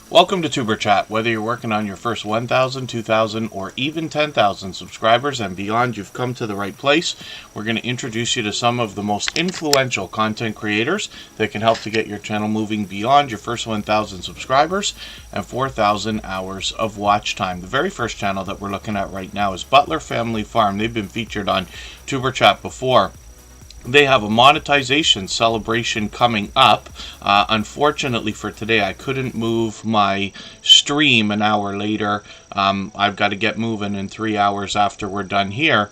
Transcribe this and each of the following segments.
Welcome to Tuber Chat. Whether you're working on your first 1,000, 2,000, or even 10,000 subscribers and beyond, you've come to the right place. We're going to introduce you to some of the most influential content creators that can help to get your channel moving beyond your first 1,000 subscribers and 4,000 hours of watch time. The very first channel that we're looking at right now is Butler Family Farm. They've been featured on Tuber Chat before. They have a monetization celebration coming up. Unfortunately for today, I couldn't move my stream an hour later. I've got to get moving in 3 hours after we're done here.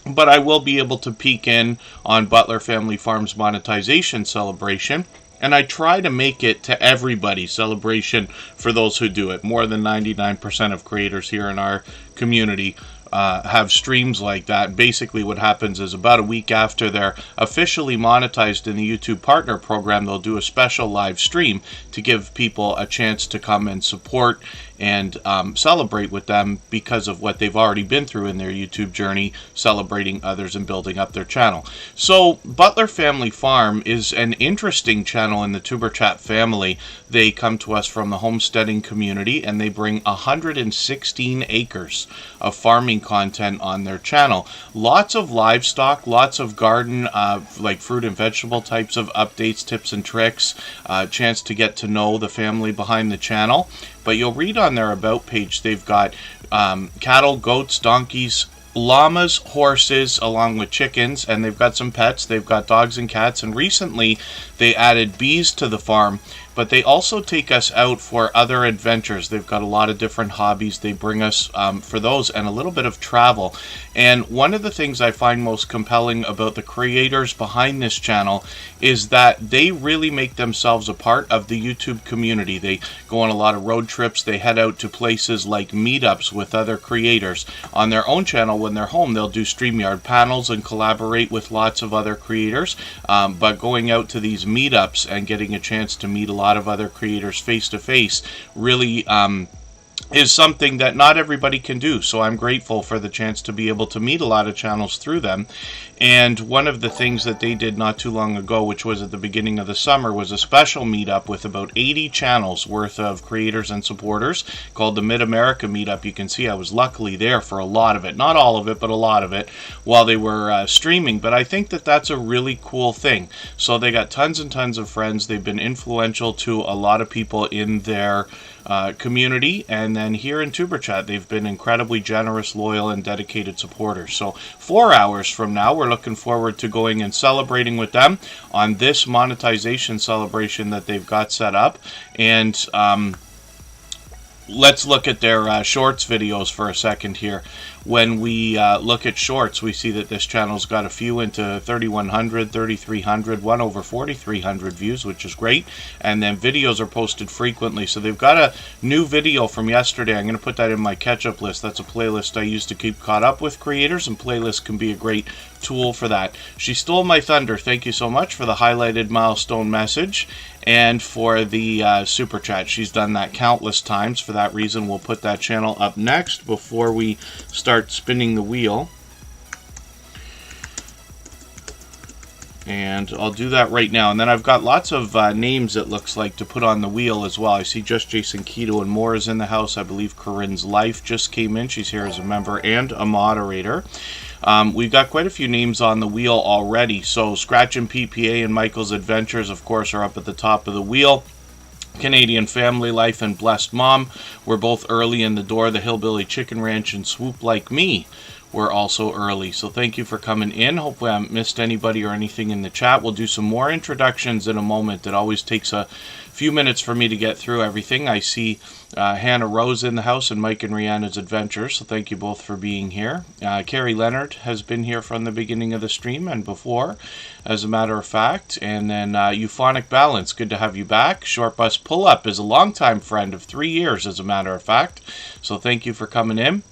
But I will be able to peek in on Butler Family Farm's monetization celebration. And I try to make it to everybody's celebration for those who do it. More than 99% of creators here in our community have streams like that. Basically what happens is about a week after they're officially monetized in the YouTube Partner Program, they'll do a special live stream to give people a chance to come and support and celebrate with them because of what they've already been through in their YouTube journey, celebrating others and building up their channel. So Butler Family Farm is an interesting channel in the Tuber Chat family. They come to us from the homesteading community, and they bring 116 acres of farming content on their channel. Lots of livestock, lots of garden, like fruit and vegetable types of updates, tips and tricks, chance to get to know the family behind the channel. But you'll read on their About page, they've got cattle, goats, donkeys, llamas, horses, along with chickens, and they've got some pets. They've got dogs and cats, and recently they added bees to the farm. But they also take us out for other adventures. They've got a lot of different hobbies. They bring us for those and a little bit of travel. And one of the things I find most compelling about the creators behind this channel is that they really make themselves a part of the YouTube community. They go on a lot of road trips. They head out to places like meetups with other creators. On their own channel, when they're home, they'll do StreamYard panels and collaborate with lots of other creators. But going out to these meetups and getting a chance to meet a lot of other creators face to face really is something that not everybody can do. So I'm grateful for the chance to be able to meet a lot of channels through them. And one of the things that they did not too long ago, which was at the beginning of the summer, was a special meetup with about 80 channels worth of creators and supporters called the Mid-America Meetup. You can see I was luckily there for a lot of it. Not all of it, but a lot of it while they were streaming. But I think that that's a really cool thing. So they got tons and tons of friends. They've been influential to a lot of people in their community, and then here in Tuber Chat they've been incredibly generous, loyal, and dedicated supporters. So 4 hours from now we're looking forward to going and celebrating with them on this monetization celebration that they've got set up. And let's look at their shorts videos for a second here. When we look at shorts, we see that this channel's got a few into 3,100, 3,300, one over 4,300 views, which is great. And then videos are posted frequently. So they've got a new video from yesterday. I'm going to put that in my catch-up list. That's a playlist I use to keep caught up with creators, and playlists can be a great tool for that. She stole my thunder. Thank you so much for the highlighted milestone message and for the super chat. She's done that countless times. For that reason, we'll put that channel up next before we start spinning the wheel. And I'll do that right now. And then I've got lots of names, it looks like, to put on the wheel as well. I see Just Jason Keto and more is in the house. I believe Corinne's Life just came in. She's here as a member and a moderator. We've got quite a few names on the wheel already. So Scratch and PPA and Michael's Adventures, of course, are up at the top of the wheel. Canadian Family Life and Blessed Mom were both early in the door. The Hillbilly Chicken Ranch and Swoop Like Me were also early. So thank you for coming in. Hopefully I haven't missed anybody or anything in the chat. We'll do some more introductions in a moment. It always takes a few minutes for me to get through everything. I see Hannah Rose in the house and Mike and Rihanna's Adventures, so thank you both for being here. Carrie Leonard has been here from the beginning of the stream and before, as a matter of fact. And then Euphonic Balance, good to have you back. Short Bus Pull Up is a longtime friend of 3 years, as a matter of fact, so thank you for coming in.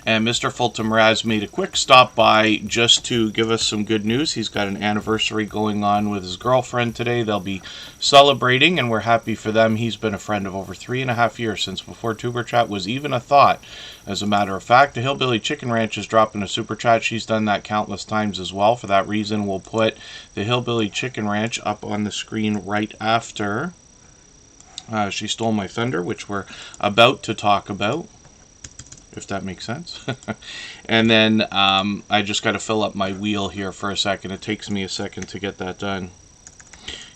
And Mr. Fulton Mraz made a quick stop by just to give us some good news. He's got an anniversary going on with his girlfriend today. They'll be celebrating, and we're happy for them. He's been a friend of over 3.5 years, since before Tuber Chat was even a thought. As a matter of fact, the Hillbilly Chicken Ranch is dropping a super chat. She's done that countless times as well. For that reason, we'll put the Hillbilly Chicken Ranch up on the screen right after She Stole My Thunder, which we're about to talk about, if that makes sense. And then I just got to fill up my wheel here for a second. It takes me a second to get that done.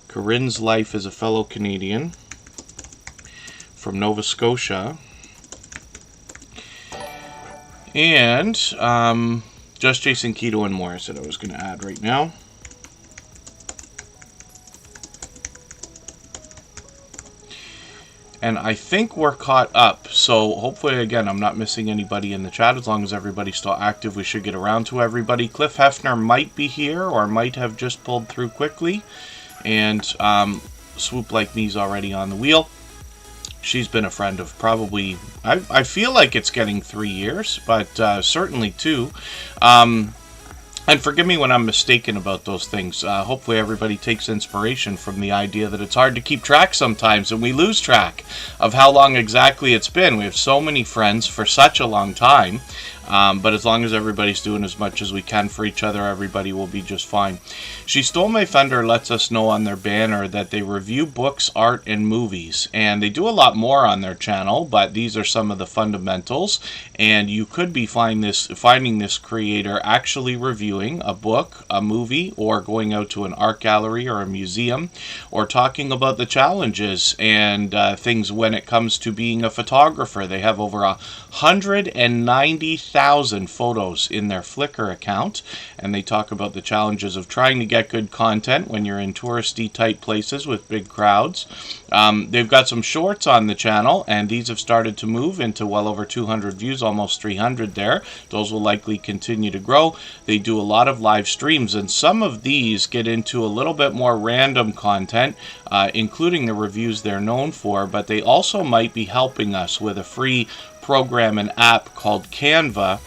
Corinne's Life is a Fellow Canadian from Nova Scotia. And Just Jason Keto and more, I said I was going to add right now. And I think we're caught up, so hopefully, again, I'm not missing anybody in the chat. As long as everybody's still active, we should get around to everybody. Cliff Hefner might be here, or might have just pulled through quickly. And Swoop Like Me's already on the wheel. She's been a friend of probably, I feel like it's getting 3 years, but certainly 2. And forgive me when I'm mistaken about those things. Hopefully everybody takes inspiration from the idea that it's hard to keep track sometimes, and we lose track of how long exactly it's been. We have so many friends for such a long time, but as long as everybody's doing as much as we can for each other, everybody will be just fine. She Stole My Thunder lets us know on their banner that they review books, art, and movies, and they do a lot more on their channel, but these are some of the fundamentals, and you could be finding this creator actually reviewing a book, a movie, or going out to an art gallery or a museum, or talking about the challenges and things when it comes to being a photographer. They have over 190,000 photos in their Flickr account, and they talk about the challenges of trying to get good content when you're in touristy type places with big crowds. They've got some shorts on the channel, and these have started to move into well over 200 views, almost 300 there. Those will likely continue to grow. They do a lot of live streams, and some of these get into a little bit more random content, including the reviews they're known for, but they also might be helping us with a free program and app called Canva,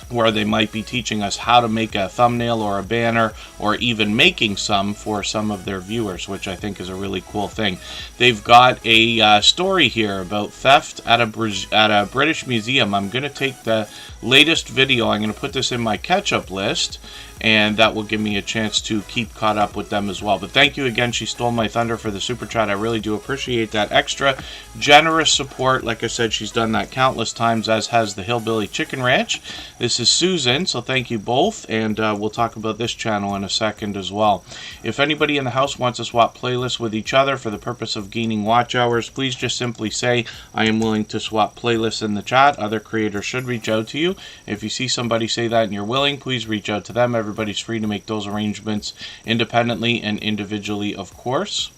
where they might be teaching us how to make a thumbnail or a banner, or even making some for some of their viewers, which I think is a really cool thing. They've got a story here about theft at a British museum. I'm going to take the latest video. I'm going to put this in my catch-up list, and that will give me a chance to keep caught up with them as well. But thank you again, She Stole My Thunder, for the super chat. I really do appreciate that extra generous support. Like I said, she's done that countless times, as has the Hillbilly Chicken Ranch. This is Susan, so thank you both, and we'll talk about this channel in a second as well. If anybody in the house wants to swap playlists with each other for the purpose of gaining watch hours, please just simply say, I am willing to swap playlists in the chat. Other creators should reach out to you. If you see somebody say that and you're willing, please reach out to them. Everybody's free to make those arrangements independently and individually, of course.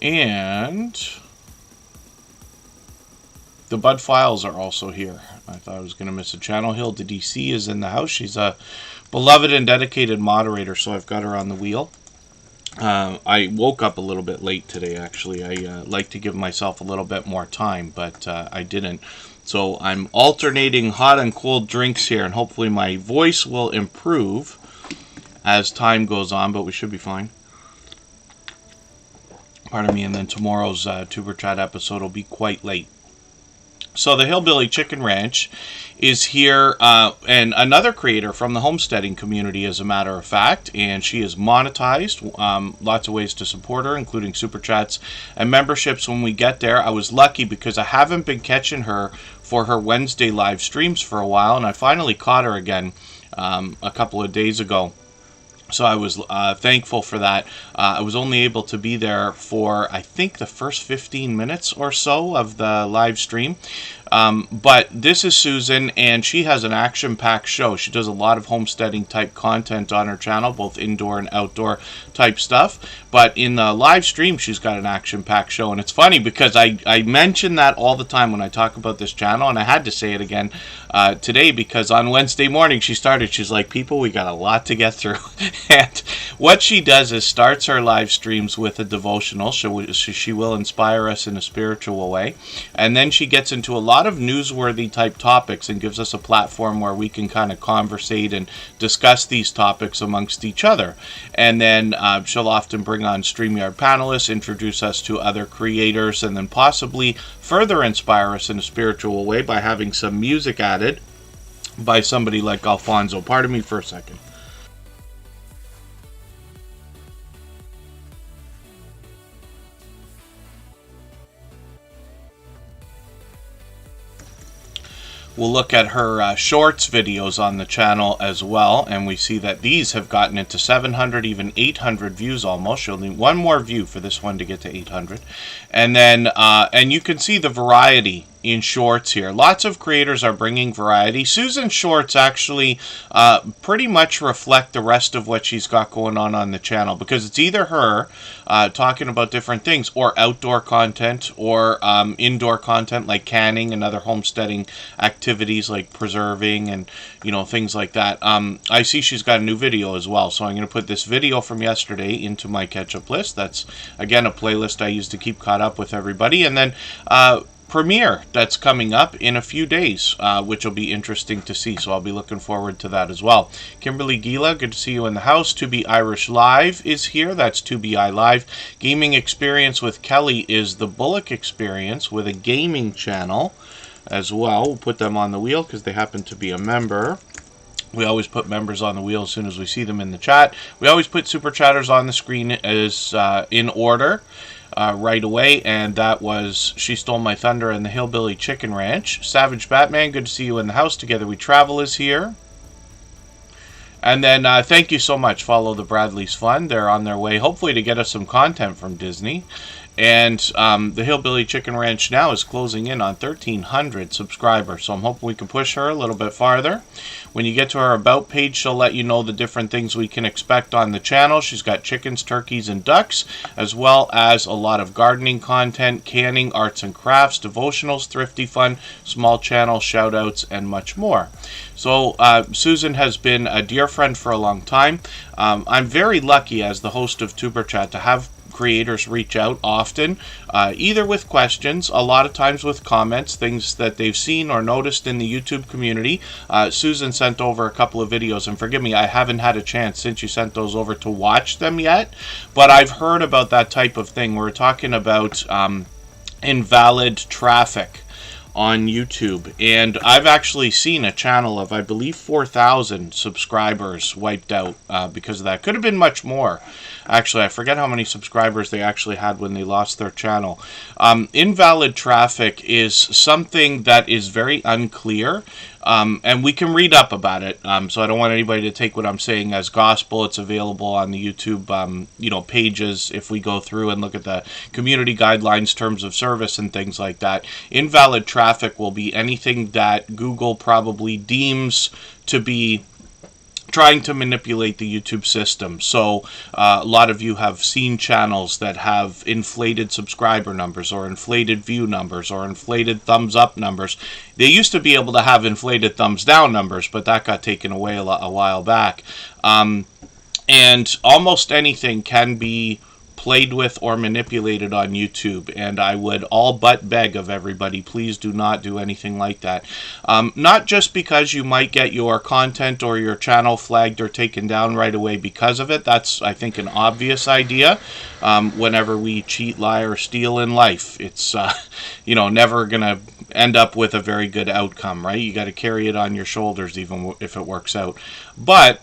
And the Bud Files are also here. I thought I was going to miss a channel. Hilda DC is in the house. She's a beloved and dedicated moderator, so I've got her on the wheel. I woke up a little bit late today, actually. I like to give myself a little bit more time, but I didn't. So I'm alternating hot and cold drinks here, and hopefully my voice will improve as time goes on, but we should be fine. Pardon me, and then tomorrow's Tuber Chat episode will be quite late. So the Hillbilly Chicken Ranch is here, and another creator from the homesteading community, as a matter of fact, and she is monetized. Lots of ways to support her, including super chats and memberships when we get there. I was lucky because I haven't been catching her for her Wednesday live streams for a while, and I finally caught her again a couple of days ago. So I was thankful for that. I was only able to be there for, I think, the first 15 minutes or so of the live stream. But this is Susan, and she has an action-packed show. She does a lot of homesteading type content on her channel, both indoor and outdoor type stuff. But in the live stream, she's got an action-packed show. And it's funny because I mention that all the time when I talk about this channel, and I had to say it again today because on Wednesday morning she's like, people, we got a lot to get through. And what she does is starts her live streams with a devotional. She will inspire us in a spiritual way. And then she gets into a lot of newsworthy type topics and gives us a platform where we can kind of conversate and discuss these topics amongst each other. And then she'll often bring on StreamYard panelists, introduce us to other creators, and then possibly further inspire us in a spiritual way by having some music added by somebody like Alfonso. Pardon me for a second. We'll look at her shorts videos on the channel as well, and we see that these have gotten into 700, even 800 views almost. She'll need one more view for this one to get to 800. And then, and you can see the variety in shorts here. Lots of creators are bringing variety. Susan's shorts actually pretty much reflect the rest of what she's got going on the channel, because it's either her talking about different things, or outdoor content, or indoor content like canning and other homesteading activities like preserving and, you know, things like that. I see she's got a new video as well, so I'm going to put this video from yesterday into my catch-up list. That's, again, a playlist I use to keep caught up with everybody. And then premiere that's coming up in a few days, which will be interesting to see, so I'll be looking forward to that as well. Kimberly Gila, good to see you in the house. To Be Irish Live is here. That's 2BI Live. Gaming Experience with Kelly is the Bullock Experience, with a gaming channel as well. We'll put them on the wheel because they happen to be a member. We always put members on the wheel as soon as we see them in the chat. We always put Superchatters on the screen as in order right away, and that was She Stole My Thunder and the Hillbilly Chicken Ranch. Savage Batman, good to see you in the house. Together We Travel is here. And then thank you so much. Follow the Bradley's Fun. They're on their way, hopefully, to get us some content from Disney. And the Hillbilly Chicken Ranch now is closing in on 1,300 subscribers, so I'm hoping we can push her a little bit farther. When you get to her About page, she'll let you know the different things we can expect on the channel. She's got chickens, turkeys, and ducks, as well as a lot of gardening content, canning, arts and crafts, devotionals, thrifty fun, small channel shout-outs, and much more. So Susan has been a dear friend for a long time. I'm very lucky as the host of Tuber Chat to have creators reach out often, either with questions, a lot of times with comments, things that they've seen or noticed in the YouTube community. Susan sent over a couple of videos, and forgive me, I haven't had a chance since you sent those over to watch them yet, but I've heard about that type of thing. We're talking about invalid traffic on YouTube, and I've actually seen a channel of, I believe, 4,000 subscribers wiped out because of that. Could have been much more. Actually, I forget how many subscribers they actually had when they lost their channel. Invalid traffic is something that is very unclear, and we can read up about it. So I don't want anybody to take what I'm saying as gospel. It's available on the YouTube, pages. If we go through and look at the community guidelines, terms of service, and things like that, invalid traffic will be anything that Google probably deems to be trying to manipulate the YouTube system. So a lot of you have seen channels that have inflated subscriber numbers, or inflated view numbers, or inflated thumbs up numbers. They used to be able to have inflated thumbs down numbers, but that got taken away a while back. And almost anything can be played with or manipulated on YouTube, and I would all but beg of everybody, please do not do anything like that. Not just because you might get your content or your channel flagged or taken down right away because of it. That's, I think, an obvious idea. Whenever we cheat, lie, or steal in life, it's never gonna end up with a very good outcome, right? You got to carry it on your shoulders even if it works out. But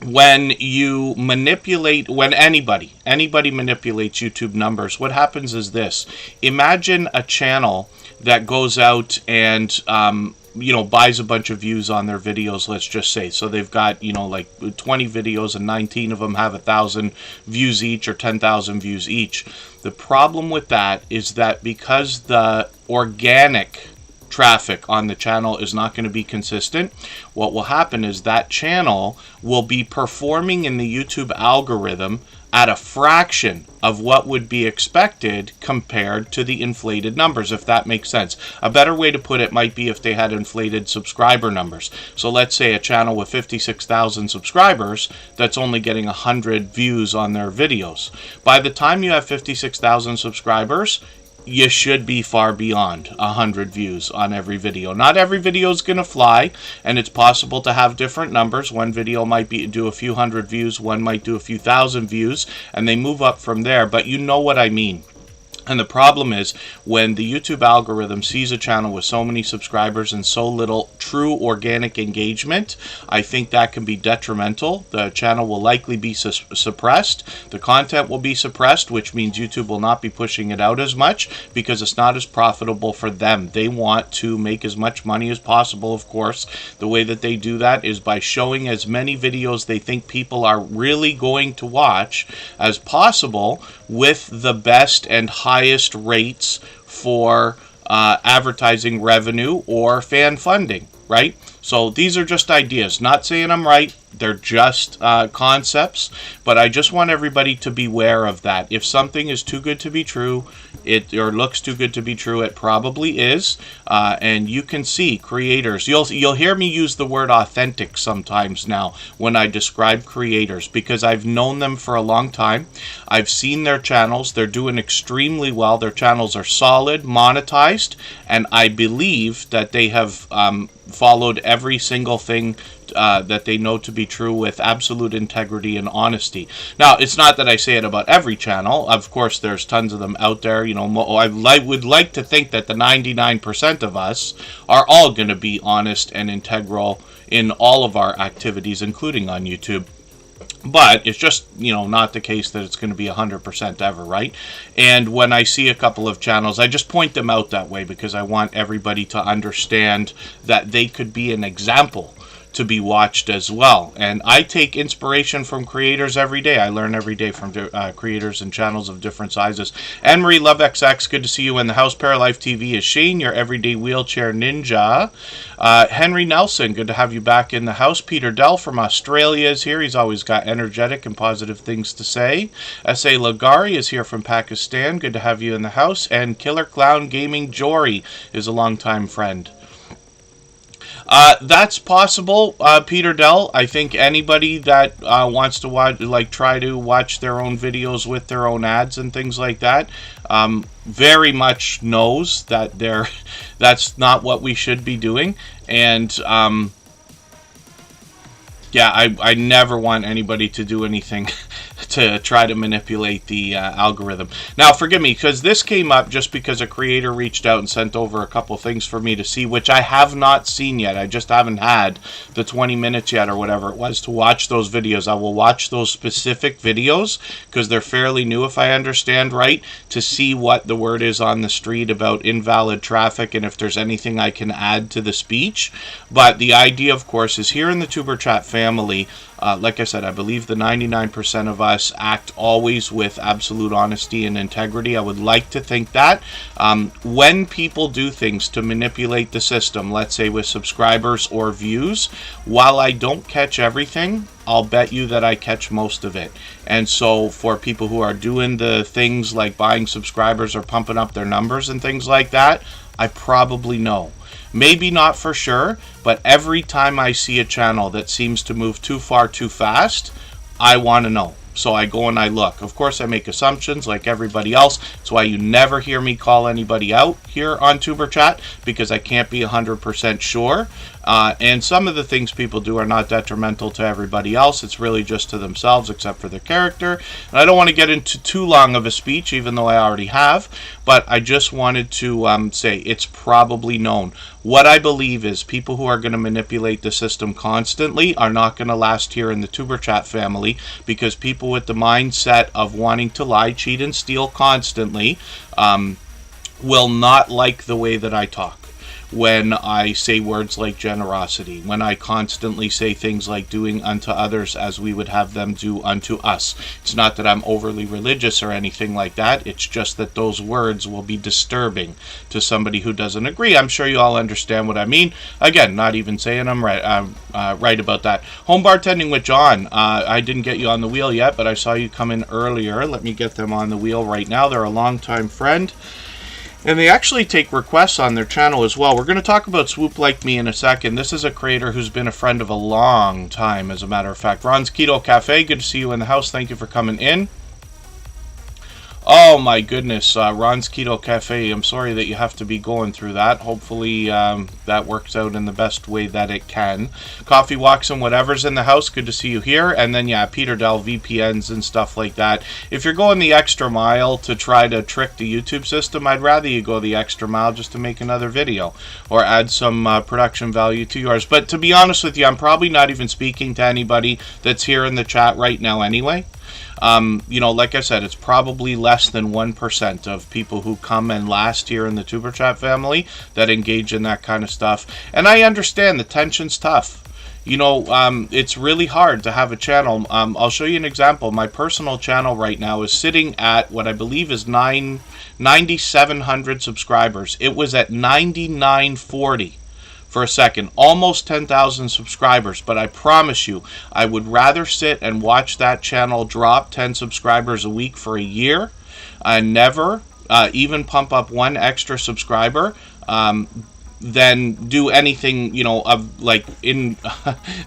when you manipulate, when anybody manipulates YouTube numbers, what happens is this. Imagine a channel that goes out and buys a bunch of views on their videos, let's just say. So they've got, like 20 videos, and 19 of them have 1,000 views each, or 10,000 views each. The problem with that is that because the organic traffic on the channel is not going to be consistent, what will happen is that channel will be performing in the YouTube algorithm at a fraction of what would be expected compared to the inflated numbers, if that makes sense. A better way to put it might be if they had inflated subscriber numbers. So let's say a channel with 56,000 subscribers that's only getting 100 views on their videos. By the time you have 56,000 subscribers, you should be far beyond 100 views on every video. Not every video is going to fly, and it's possible to have different numbers. One video might do a few hundred views, one might do a few thousand views, and they move up from there, but you know what I mean. And the problem is when the YouTube algorithm sees a channel with so many subscribers and so little true organic engagement, I think that can be detrimental. The channel will likely be suppressed. The content will be suppressed, which means YouTube will not be pushing it out as much because it's not as profitable for them. They want to make as much money as possible, of course. The way that they do that is by showing as many videos they think people are really going to watch as possible with the best and highest rates for advertising revenue or fan funding, right? So these are just ideas. Not saying I'm right. They're just concepts, but I just want everybody to beware of that. If something is too good to be true, or looks too good to be true, it probably is. And you can see creators. You'll hear me use the word authentic sometimes now when I describe creators, because I've known them for a long time. I've seen their channels. They're doing extremely well. Their channels are solid, monetized, and I believe that they have followed every single thing that they know to be true with absolute integrity and honesty. Now, it's not that I say it about every channel. Of course, there's tons of them out there. You know, I would like to think that the 99% of us are all going to be honest and integral in all of our activities, including on YouTube. But it's just, you know, not the case that it's going to be 100% ever, right? And when I see a couple of channels, I just point them out that way because I want everybody to understand that they could be an example to be watched as well. And I take inspiration from creators every day. I learn every day from creators and channels of different sizes. Anne-Marie Love XX, good to see you in the house. Paralife TV is Shane, your everyday wheelchair ninja. Henry Nelson, good to have you back in the house. Peter Dell from Australia is here. He's always got energetic and positive things to say. S.A. Lagari is here from Pakistan. Good to have you in the house. And Killer Clown Gaming Jory is a longtime friend. That's possible, Peter Dell. I think anybody that wants to watch, try to watch their own videos with their own ads and things like that, very much knows that that's not what we should be doing. And yeah, I never want anybody to do anything to try to manipulate the algorithm. Now, forgive me, because this came up just because a creator reached out and sent over a couple things for me to see, which I have not seen yet. I just haven't had the 20 minutes yet or whatever it was to watch those videos. I will watch those specific videos because they're fairly new, if I understand right, to see what the word is on the street about invalid traffic and if there's anything I can add to the speech. But the idea, of course, is here in the Superchat family, like I said, I believe the 99% of us act always with absolute honesty and integrity. I would like to think that. When people do things to manipulate the system, let's say with subscribers or views, while I don't catch everything, I'll bet you that I catch most of it. And so for people who are doing the things like buying subscribers or pumping up their numbers and things like that, I probably know. Maybe not for sure, but every time I see a channel that seems to move too far too fast, I want to know. So I go and I look. Of course, I make assumptions like everybody else. That's why you never hear me call anybody out here on Superchat, because I can't be 100% sure. And some of the things people do are not detrimental to everybody else. It's really just to themselves, except for their character. And I don't want to get into too long of a speech, even though I already have. But I just wanted to say it's probably known. What I believe is people who are going to manipulate the system constantly are not going to last here in the Superchat family, because people with the mindset of wanting to lie, cheat, and steal constantly will not like the way that I talk. When I say words like generosity, when I constantly say things like doing unto others as we would have them do unto us. It's not that I'm overly religious or anything like that. It's just that those words will be disturbing to somebody who doesn't agree. I'm sure you all understand what I mean. Again, not even saying I'm right about that. Home bartending with John. I didn't get you on the wheel yet, but I saw you come in earlier. Let me get them on the wheel right now. They're a longtime friend. And they actually take requests on their channel as well. We're going to talk about Swoop Like Me in a second. This is a creator who's been a friend of a long time, as a matter of fact. Ron's Keto Cafe, good to see you in the house. Thank you for coming in. Oh my goodness, Ron's Keto Cafe. I'm sorry that you have to be going through that. Hopefully that works out in the best way that it can. Coffee Walks and whatever's in the house. Good to see you here. And then yeah, Peter Dell, VPNs and stuff like that. If you're going the extra mile to try to trick the YouTube system, I'd rather you go the extra mile just to make another video or add some production value to yours. But to be honest with you, I'm probably not even speaking to anybody that's here in the chat right now anyway. You know, like I said, it's probably less than 1% of people who come and last here in the Superchat family that engage in that kind of stuff. And I understand the tension's tough. You know, it's really hard to have a channel. I'll show you an example. My personal channel right now is sitting at what I believe is 9,700 subscribers. It was at 9,940. For a second, almost 10,000 subscribers, but I promise you, I would rather sit and watch that channel drop 10 subscribers a week for a year and never even pump up one extra subscriber than do anything, you know, of like in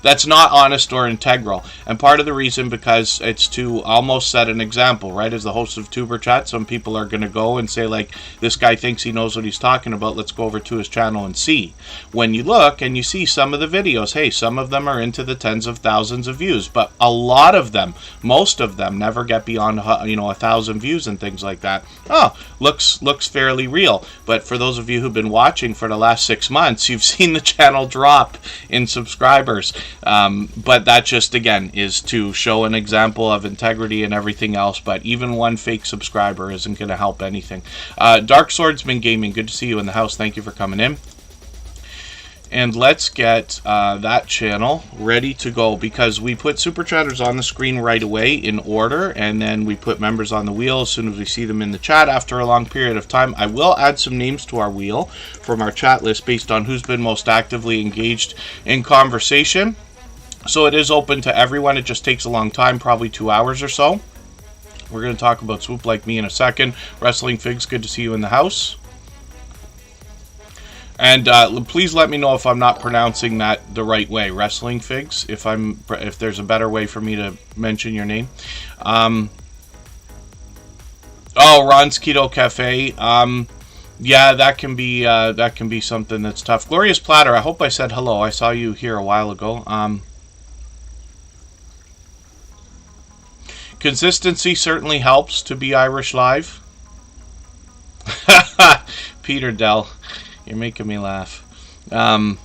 that's not honest or integral. And part of the reason, because it's to almost set an example, right? As the host of Tuber Chat, some people are going to go and say, like, this guy thinks he knows what he's talking about, let's go over to his channel and see. When you look and you see some of the videos, hey, some of them are into the tens of thousands of views, but a lot of them, most of them, never get beyond, you know, 1,000 views and things like that. Oh, looks fairly real. But for those of you who've been watching for the last 6 months, you've seen the channel drop in subscribers. But that just, again, is to show an example of integrity and everything else. But even one fake subscriber isn't going to help anything. Dark Swordsman Gaming, good to see you in the house. Thank you for coming in. And let's get that channel ready to go, because we put Super Chatters on the screen right away in order, and then we put members on the wheel as soon as we see them in the chat after a long period of time. I will add some names to our wheel from our chat list based on who's been most actively engaged in conversation. So it is open to everyone. It just takes a long time, probably 2 hours or so. We're going to talk about Swoop Like Me in a second. Wrestling Figs, good to see you in the house. And please let me know if I'm not pronouncing that the right way. Wrestling Figs, if there's a better way for me to mention your name. Oh, Ron's Keto Cafe. Yeah, that can be something that's tough. Glorious Platter, I hope I said hello. I saw you here a while ago. Consistency certainly helps to be Irish Live. Peter Dell. You're making me laugh. Oh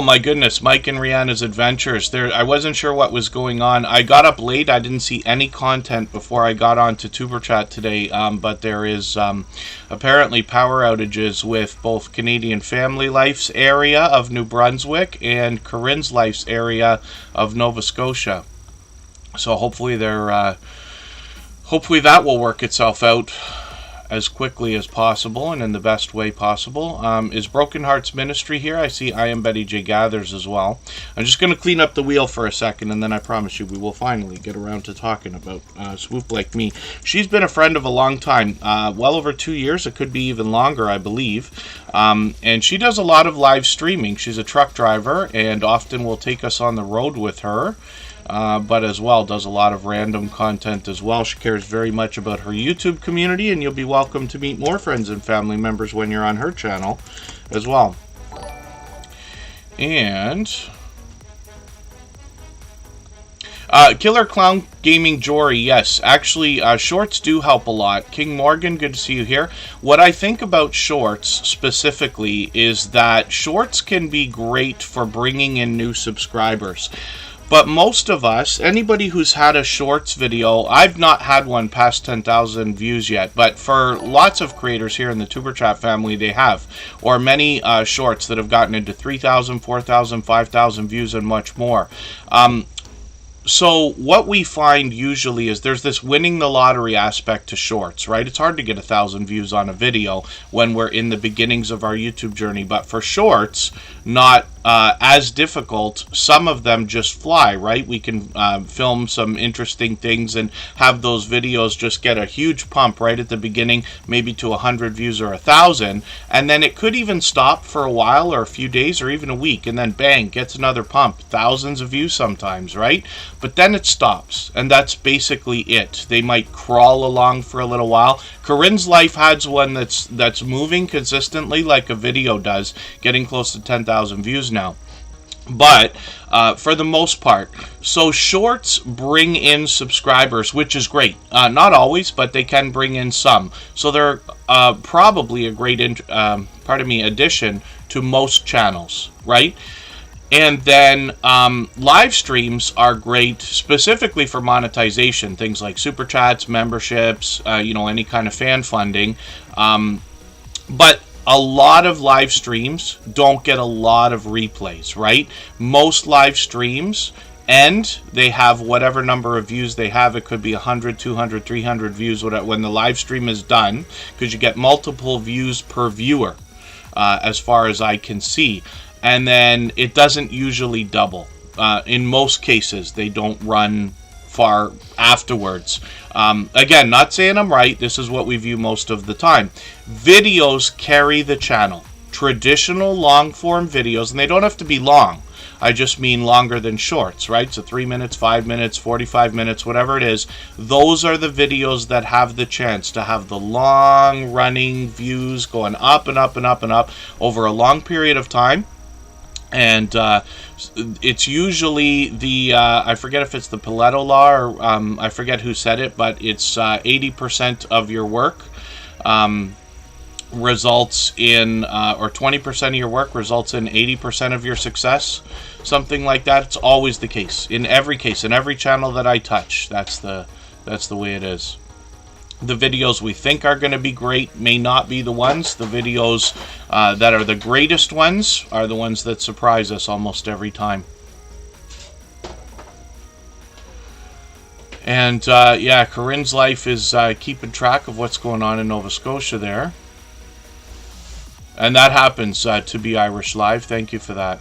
my goodness, Mike and Rihanna's Adventures. I wasn't sure what was going on. I got up late. I didn't see any content before I got on to Tuber Chat today. But there is apparently power outages with both Canadian Family Life's area of New Brunswick and Corinne's Life's area of Nova Scotia. So hopefully that will work itself out as quickly as possible and in the best way possible. Is Broken Hearts Ministry here? I see I Am Betty J Gathers as well. I'm just going to clean up the wheel for a second, and then I promise you we will finally get around to talking about Swoop Like Me. She's been a friend of a long time, well over 2 years. It could be even longer, I believe. And she does a lot of live streaming. She's a truck driver and often will take us on the road with her. But as well does a lot of random content as well. She cares very much about her YouTube community, and you'll be welcome to meet more friends and family members when you're on her channel as well. And Killer Clown Gaming Jory, yes, actually shorts do help a lot. King Morgan, good to see you here. What I think about shorts specifically is that shorts can be great for bringing in new subscribers. But most of us, anybody who's had a shorts video, I've not had one past 10,000 views yet, but for lots of creators here in the Tuber Chat family, they have. Or many shorts that have gotten into 3,000, 4,000, 5,000 views and much more. So what we find usually is there's this winning the lottery aspect to shorts, right? It's hard to get 1,000 views on a video when we're in the beginnings of our YouTube journey. But for shorts, not as difficult. Some of them just fly, right? We can film some interesting things and have those videos just get a huge pump right at the beginning, maybe to 100 views or 1,000, and then it could even stop for a while or a few days or even a week, and then bang, gets another pump, thousands of views sometimes, right? But then it stops, and that's basically it. They might crawl along for a little while. Corinne's life has one that's moving consistently like a video does, getting close to 10,000 views now. But for the most part, so shorts bring in subscribers, which is great. Not always, but they can bring in some. So they're probably a great addition to most channels, right? And then live streams are great specifically for monetization, things like super chats, memberships, any kind of fan funding. But a lot of live streams don't get a lot of replays, right? Most live streams end, they have whatever number of views they have. It could be 100, 200, 300 views when the live stream is done, because you get multiple views per viewer, as far as I can see. And then it doesn't usually double. In most cases, they don't run far afterwards. Again, not saying I'm right. This is what we view most of the time. Videos carry the channel. Traditional long-form videos, and they don't have to be long. I just mean longer than shorts, right? So 3 minutes, 5 minutes, 45 minutes, whatever it is. Those are the videos that have the chance to have the long-running views going up and up and up and up over a long period of time. And it's usually the, I forget if it's the Pareto law or I forget who said it, but it's 80% of your work results in, or 20% of your work results in 80% of your success, something like that. It's always the case, in every case, in every channel that I touch. That's the way it is. The videos we think are going to be great may not be the ones. The videos that are the greatest ones are the ones that surprise us almost every time. And yeah, Corinne's life is keeping track of what's going on in Nova Scotia there. And that happens to be Irish Live. Thank you for that.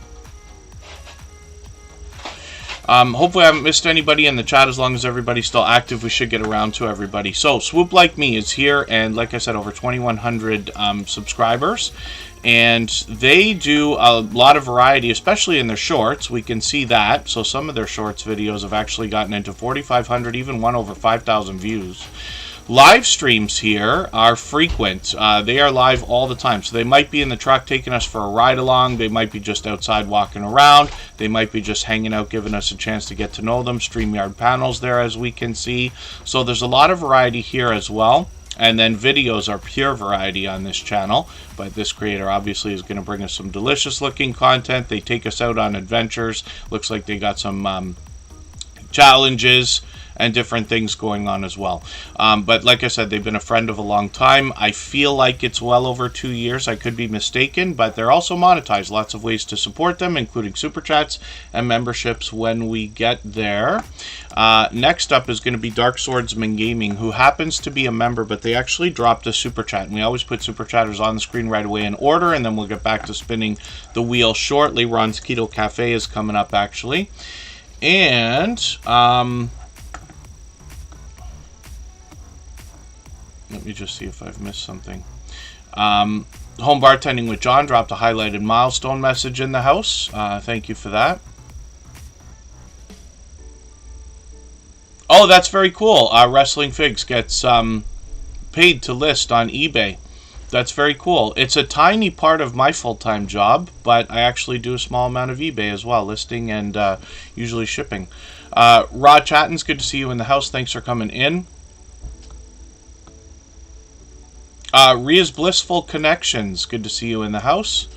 Hopefully I haven't missed anybody in the chat. As long as everybody's still active, we should get around to everybody. So Swoop Like Me is here, and like I said, over 2,100 subscribers. And they do a lot of variety, especially in their shorts. We can see that. So some of their shorts videos have actually gotten into 4,500, even one over 5,000 views. Live streams here are frequent. They are live all the time. So they might be in the truck taking us for a ride along. They might be just outside walking around. They might be just hanging out, giving us a chance to get to know them. StreamYard panels there, as we can see. So there's a lot of variety here as well. And then videos are pure variety on this channel. But this creator obviously is going to bring us some delicious looking content. They take us out on adventures. Looks like they got some challenges and different things going on as well. But like I said, they've been a friend of a long time. I feel like it's well over 2 years. I could be mistaken, but they're also monetized. Lots of ways to support them, including super chats and memberships when we get there. Next up is going to be Dark Swordsman Gaming, who happens to be a member, but they actually dropped a super chat. And we always put super chatters on the screen right away in order, and then we'll get back to spinning the wheel shortly. Ron's Keto Cafe is coming up, actually. And let me just see if I've missed something. Home Bartending with John dropped a highlighted milestone message in the house. Thank you for that. Oh, that's very cool. Wrestling Figs gets paid to list on eBay. That's very cool. It's a tiny part of my full-time job, but I actually do a small amount of eBay as well, listing and usually shipping. Rod Chatton's good to see you in the house. Thanks for coming in. Ria's Blissful Connections, good to see you in the house.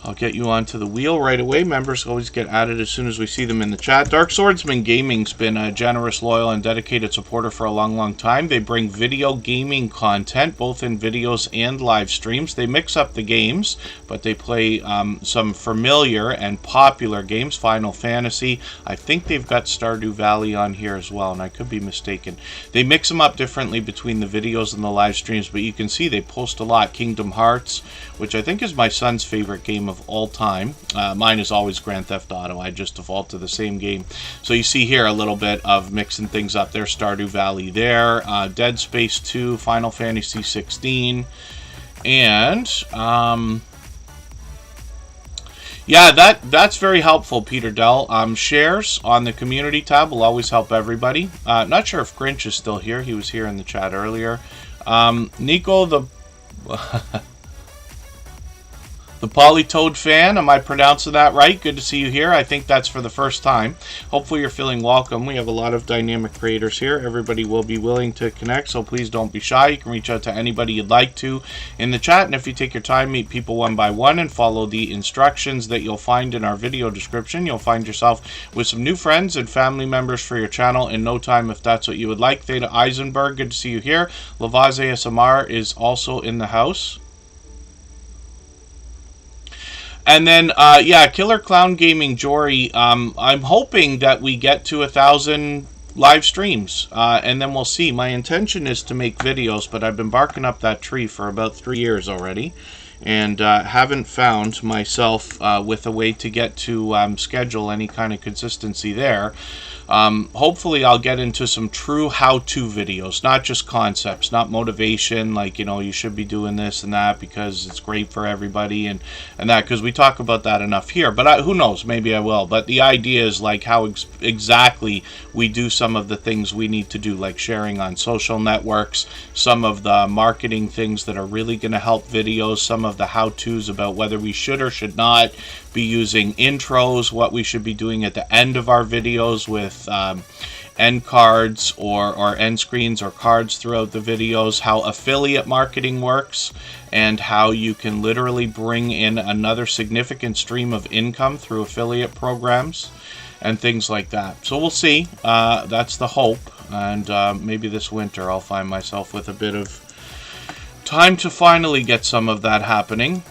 I'll get you onto the wheel right away. Members always get added as soon as we see them in the chat. Dark Swordsman Gaming's been a generous, loyal, and dedicated supporter for a long, long time. They bring video gaming content, both in videos and live streams. They mix up the games, but they play some familiar and popular games. Final Fantasy. I think they've got Stardew Valley on here as well, and I could be mistaken. They mix them up differently between the videos and the live streams, but you can see they post a lot. Kingdom Hearts, which I think is my son's favorite game game of all time. Mine is always Grand Theft Auto. I just default to the same game. So you see here a little bit of mixing things up there. Stardew Valley there. Dead Space 2, Final Fantasy 16. And yeah, that's very helpful, Peter Dell. Shares on the community tab will always help everybody. Not sure if Grinch is still here. He was here in the chat earlier. Nico, the the Polytoad fan, am I pronouncing that right? Good to see you here. I think that's for the first time. Hopefully you're feeling welcome. We have a lot of dynamic creators here. Everybody will be willing to connect, so please don't be shy. You can reach out to anybody you'd like to in the chat, and if you take your time, meet people one by one and follow the instructions that you'll find in our video description, you'll find yourself with some new friends and family members for your channel in no time if that's what you would like. Theta Eisenberg, good to see you here. Lavaze ASMR is also in the house. And then, yeah, Killer Clown Gaming Jory, I'm hoping that we get to 1,000 live streams, and then we'll see. My intention is to make videos, but I've been barking up that tree for about 3 years already, and haven't found myself with a way to get to schedule any kind of consistency there. Hopefully I'll get into some true how-to videos, not just concepts, not motivation, like, you know, you should be doing this and that because it's great for everybody and that, because we talk about that enough here. But who knows, maybe I will. But the idea is like how exactly we do some of the things we need to do, like sharing on social networks, some of the marketing things that are really going to help videos, some of the how-tos about whether we should or should not be using intros, what we should be doing at the end of our videos with end cards or end screens or cards throughout the videos, how affiliate marketing works, and how you can literally bring in another significant stream of income through affiliate programs and things like that. So we'll see. That's the hope, and maybe this winter I'll find myself with a bit of time to finally get some of that happening.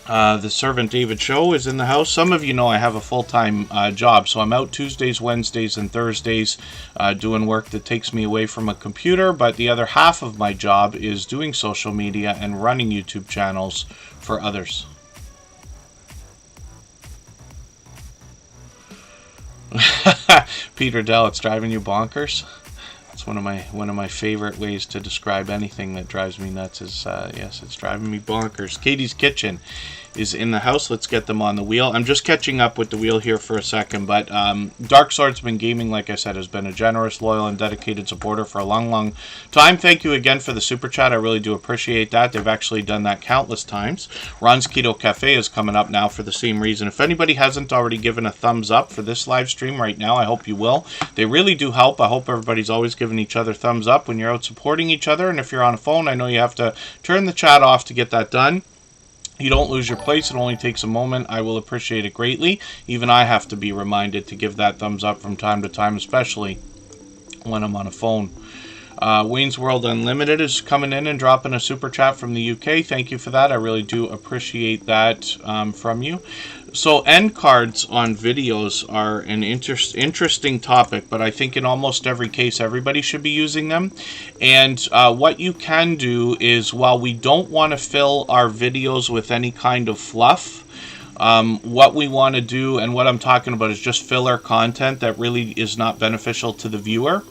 The Servant David Show is in the house. Some of you know I have a full-time job, so I'm out Tuesdays, Wednesdays, and Thursdays doing work that takes me away from a computer, but the other half of my job is doing social media and running YouTube channels for others. Peter Dell, it's driving you bonkers? It's one of my favorite ways to describe anything that drives me nuts is yes, it's driving me bonkers. Katie's Kitchen is in the house. Let's get them on the wheel. I'm just catching up with the wheel here for a second, but Dark Swordsman Gaming, like I said, has been a generous, loyal, and dedicated supporter for a long time. Thank you again for the super chat. I really do appreciate that. They've actually done that countless times. Ron's Keto Cafe is coming up now for the same reason. If anybody hasn't already given a thumbs up for this live stream right now, I hope you will. They really do help. I hope everybody's always giving each other thumbs up when you're out supporting each other. And if you're on a phone, I know you have to turn the chat off to get that done. You don't lose your place. It only takes a moment. I will appreciate it greatly. Even I have to be reminded to give that thumbs up from time to time, especially when I'm on a phone. Wayne's World Unlimited is coming in and dropping a super chat from the UK. Thank you for that. I really do appreciate that from you. So end cards on videos are an interesting topic, but I think in almost every case everybody should be using them. And what you can do is, while we don't want to fill our videos with any kind of fluff, what we want to do, and what I'm talking about, is just filler content that really is not beneficial to the viewer.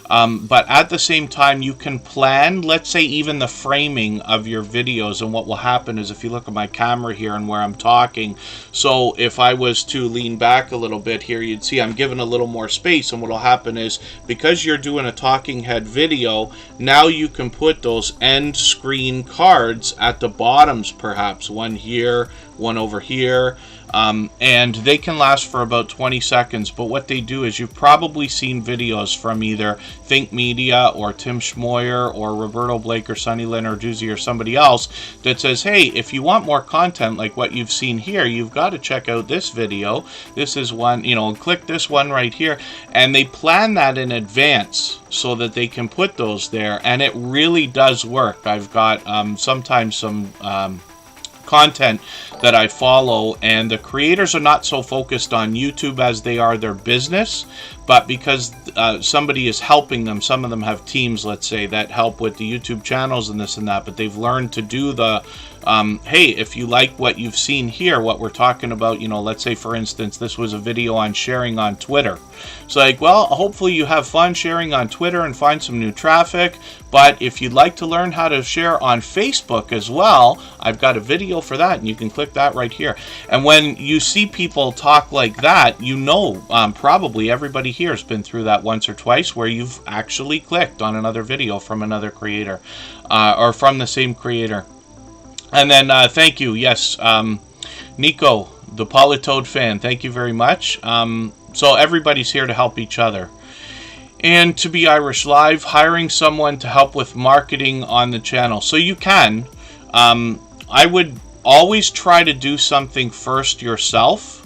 But at the same time, you can plan, let's say, even the framing of your videos. And what will happen is, if you look at my camera here and where I'm talking, so if I was to lean back a little bit here, you'd see I'm given a little more space. And what will happen is, because you're doing a talking head video, now you can put those end screen cards at the bottoms, perhaps one here, one over here, and they can last for about 20 seconds. But what they do is, you've probably seen videos from either Think Media or Tim Schmoyer or Roberto Blake or Sonny Lenarduzzi or somebody else that says, hey, if you want more content like what you've seen here, you've got to check out this video. This is one, you know, click this one right here. And they plan that in advance so that they can put those there, and it really does work. I've got sometimes some content that I follow, and the creators are not so focused on YouTube as they are their business, but because somebody is helping them, some of them have teams, let's say, that help with the YouTube channels and this and that, but they've learned to do the hey, if you like what you've seen here, what we're talking about, you know, let's say for instance, this was a video on sharing on Twitter. So like, well, hopefully you have fun sharing on Twitter and find some new traffic. But if you'd like to learn how to share on Facebook as well, I've got a video for that, and you can click that right here. And when you see people talk like that, you know, probably everybody here has been through that once or twice where you've actually clicked on another video from another creator or from the same creator. And then thank you, yes, Nico, the Polytoad fan, thank you very much. So everybody's here to help each other. And to be Irish Live, hiring someone to help with marketing on the channel. So you can. I would always try to do something first yourself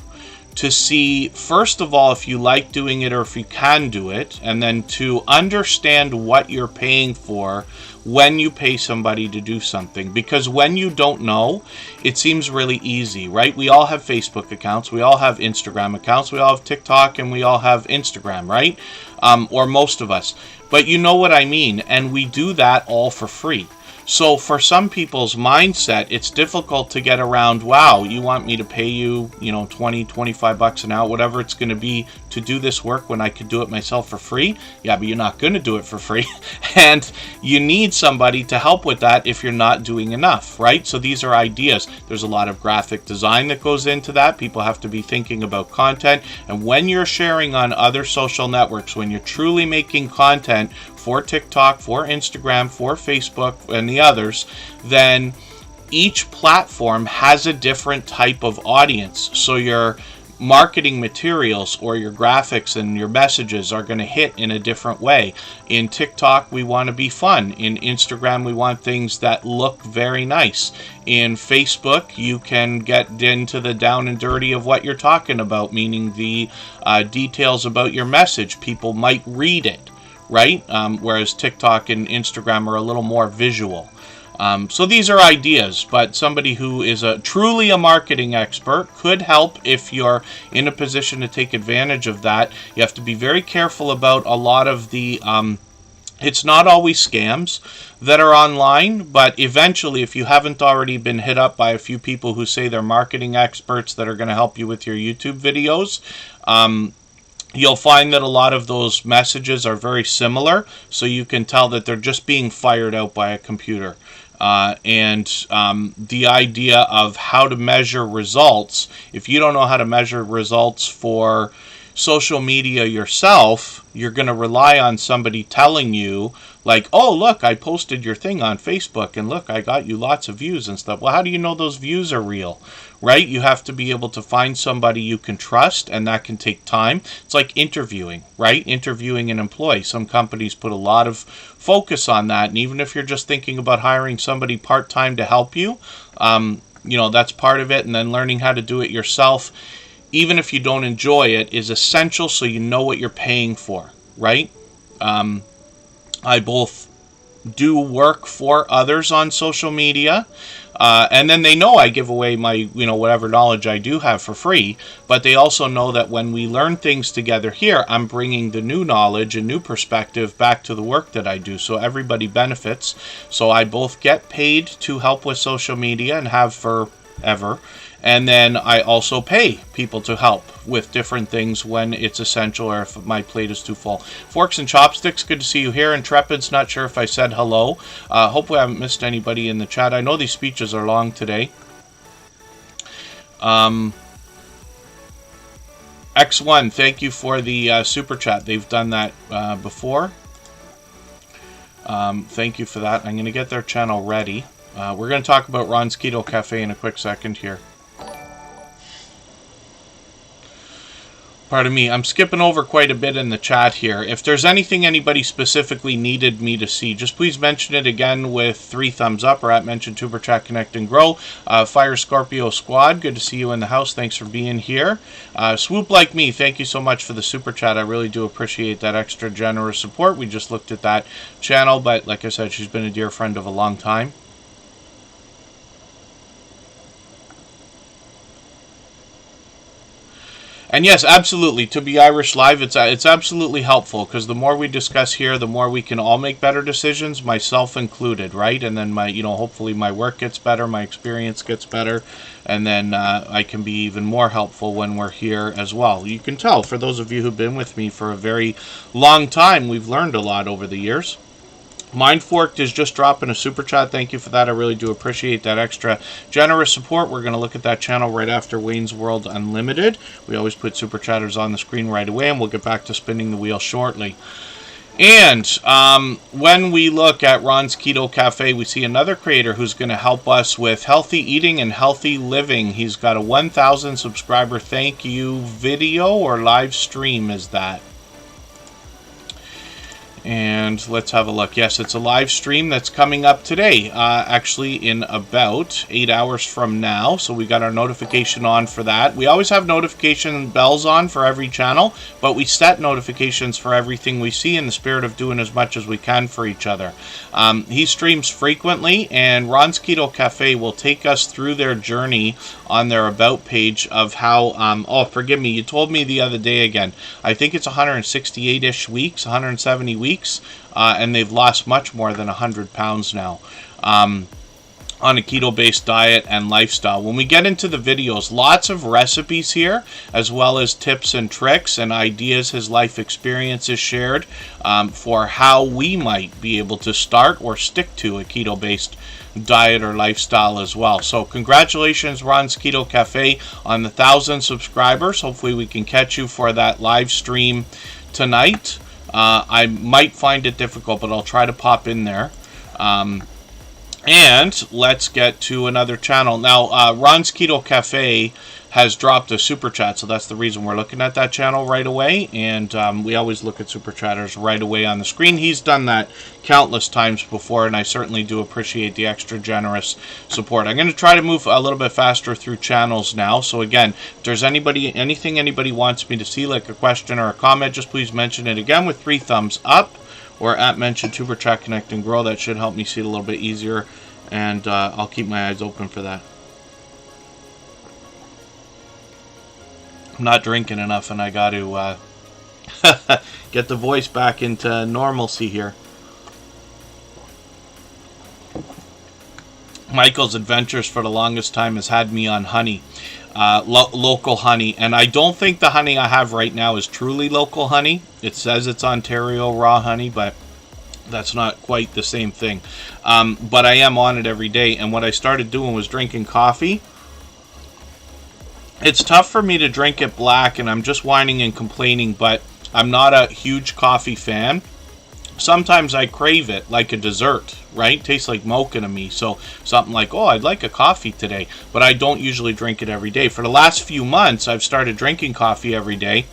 to see, first of all, if you like doing it or if you can do it, and then to understand what you're paying for when you pay somebody to do something. Because when you don't know, it seems really easy, right? We all have Facebook accounts, we all have Instagram accounts, we all have TikTok, and we all have Instagram, right? Or most of us. But you know what I mean, and we do that all for free. So for some people's mindset, it's difficult to get around, wow, you want me to pay you, you know, 20, 25 bucks an hour, whatever it's going to be to do this work when I could do it myself for free? Yeah, but you're not going to do it for free. And you need somebody to help with that if you're not doing enough, right? So these are ideas. There's a lot of graphic design that goes into that. People have to be thinking about content. And when you're sharing on other social networks, when you're truly making content for TikTok, for Instagram, for Facebook, and the others, then each platform has a different type of audience. So your marketing materials or your graphics and your messages are going to hit in a different way. In TikTok, we want to be fun. In Instagram, we want things that look very nice. In Facebook, you can get into the down and dirty of what you're talking about, meaning the details about your message. People might read it, right? Whereas TikTok and Instagram are a little more visual. So these are ideas, but somebody who is truly a marketing expert could help if you're in a position to take advantage of that. You have to be very careful about a lot of the it's not always scams that are online, but eventually, if you haven't already been hit up by a few people who say they're marketing experts that are going to help you with your YouTube videos, you'll find that a lot of those messages are very similar, so you can tell that they're just being fired out by a computer. The idea of how to measure results, if you don't know how to measure results for social media yourself, you're going to rely on somebody telling you, like, oh, look, I posted your thing on Facebook, and look, I got you lots of views and stuff. Well, how do you know those views are real, right? You have to be able to find somebody you can trust, and that can take time. It's like interviewing, right? Interviewing an employee. Some companies put a lot of focus on that, and even if you're just thinking about hiring somebody part-time to help you, you know, that's part of it, and then learning how to do it yourself, even if you don't enjoy it, is essential so you know what you're paying for, right? I both do work for others on social media, and then they know I give away my, you know, whatever knowledge I do have for free, but they also know that when we learn things together here, I'm bringing the new knowledge and new perspective back to the work that I do, so everybody benefits. So I both get paid to help with social media and have forever, and then I also pay people to help with different things when it's essential or if my plate is too full. Forks and Chopsticks, good to see you here. Intrepid's not sure if I said hello. Hopefully I haven't missed anybody in the chat. I know these speeches are long today. X1, thank you for the super chat. They've done that before. Thank you for that. I'm going to get their channel ready. We're going to talk about Ron's Keto Cafe in a quick second here. Pardon me, I'm skipping over quite a bit in the chat here. If there's anything anybody specifically needed me to see, just please mention it again with 3 thumbs up or at mention Tuber Chat Connect and Grow. Fire Scorpio Squad, good to see you in the house. Thanks for being here. Swoop Like Me, thank you so much for the super chat. I really do appreciate that extra generous support. We just looked at that channel, but like I said, she's been a dear friend of a long time. And yes, absolutely, to be Irish Live, it's absolutely helpful, because the more we discuss here, the more we can all make better decisions, myself included, right? And then hopefully my work gets better, my experience gets better, and then I can be even more helpful when we're here as well. You can tell, for those of you who've been with me for a very long time, we've learned a lot over the years. Mindforked is just dropping a super chat. Thank you for that. I really do appreciate that extra generous support. We're going to look at that channel right after Wayne's World Unlimited. We always put super chatters on the screen right away, and we'll get back to spinning the wheel shortly. And when we look at Ron's Keto Cafe, we see another creator who's going to help us with healthy eating and healthy living. He's got a 1,000 subscriber thank you video or live stream, is that? And let's have a look. Yes, it's a live stream that's coming up today, actually in about 8 hours from now. So we got our notification on for that. We always have notification bells on for every channel, but we set notifications for everything we see in the spirit of doing as much as we can for each other. He streams frequently, and Ron's Keto Cafe will take us through their journey on their About page of how, oh, forgive me, you told me the other day again, I think it's 168-ish weeks, 170 weeks. And they've lost much more than 100 pounds now on a keto-based diet and lifestyle. When we get into the videos, lots of recipes here, as well as tips and tricks and ideas his life experience is shared for how we might be able to start or stick to a keto-based diet or lifestyle as well. So congratulations, Ron's Keto Cafe, on the 1,000 subscribers. Hopefully we can catch you for that live stream tonight. I might find it difficult, but I'll try to pop in there. And let's get to another channel. Now, Ron's Keto Cafe has dropped a super chat, so that's the reason we're looking at that channel right away. And we always look at super chatters right away on the screen. He's done that countless times before, and I certainly do appreciate the extra generous support. I'm going to try to move a little bit faster through channels now. So again, if there's anything anybody wants me to see, like a question or a comment, just please mention it again with 3 thumbs up, or at mention Tuber Chat Connect and Grow. That should help me see it a little bit easier, and I'll keep my eyes open for that. I'm not drinking enough, and I got to get the voice back into normalcy here. Michael's Adventures for the longest time has had me on honey, local honey, and I don't think the honey I have right now is truly local honey. It says it's Ontario raw honey, but that's not quite the same thing. But I am on it every day, and what I started doing was drinking coffee. It's tough for me to drink it black, and I'm just whining and complaining, but I'm not a huge coffee fan. Sometimes I crave it like a dessert, right? Tastes like mocha to me. So something like, oh, I'd like a coffee today, but I don't usually drink it every day. For the last few months, I've started drinking coffee every day.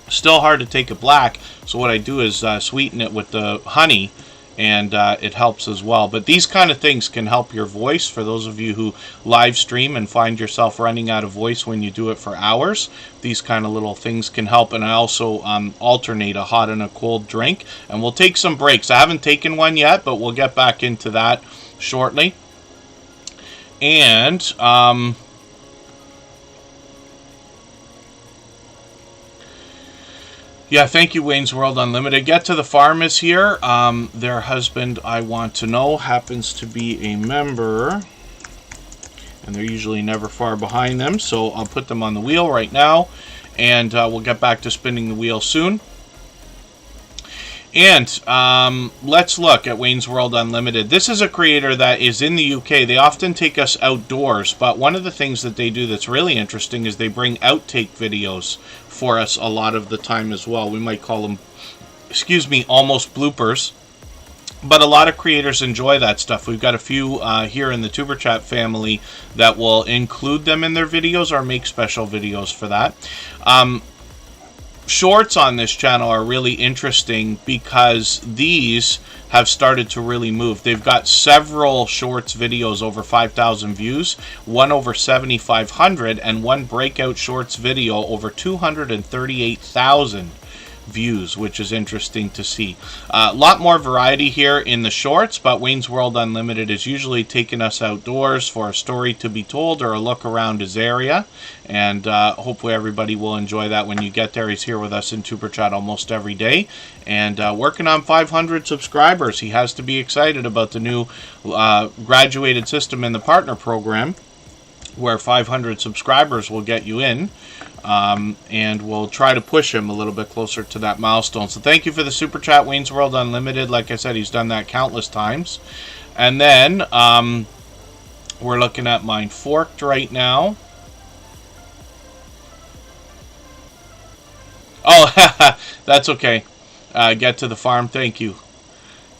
Still hard to take it black, so what I do is sweeten it with the honey, and it helps as well. But these kind of things can help your voice. For those of you who live stream and find yourself running out of voice when you do it for hours, these kind of little things can help. And I also alternate a hot and a cold drink, and we'll take some breaks. I haven't taken one yet, but we'll get back into that shortly. And yeah, thank you, Wayne's World Unlimited. Get to the Farm is here. Their husband, I want to know, happens to be a member, and they're usually never far behind them. So I'll put them on the wheel right now, and we'll get back to spinning the wheel soon. And let's look at Wayne's World Unlimited. This is a creator that is in the UK. They often take us outdoors, but one of the things that they do that's really interesting is they bring outtake videos for us a lot of the time as well. We might call them, excuse me, almost bloopers. But a lot of creators enjoy that stuff. We've got a few here in the Tuber Chat family that will include them in their videos or make special videos for that. Shorts on this channel are really interesting because these have started to really move. They've got several shorts videos over 5,000 views, one over 7,500, and one breakout shorts video over 238,000 views, which is interesting to see. A lot more variety here in the shorts, but Wayne's World Unlimited is usually taking us outdoors for a story to be told or a look around his area, and hopefully everybody will enjoy that when you get there. He's here with us in Super Chat almost every day, and working on 500 subscribers. He has to be excited about the new graduated system in the partner program, where 500 subscribers will get you in, and we'll try to push him a little bit closer to that milestone. So thank you for the super chat, Wayne's World Unlimited. Like I said, he's done that countless times. And then we're looking at mine forked right now. Oh, that's okay. Get to the farm. Thank you.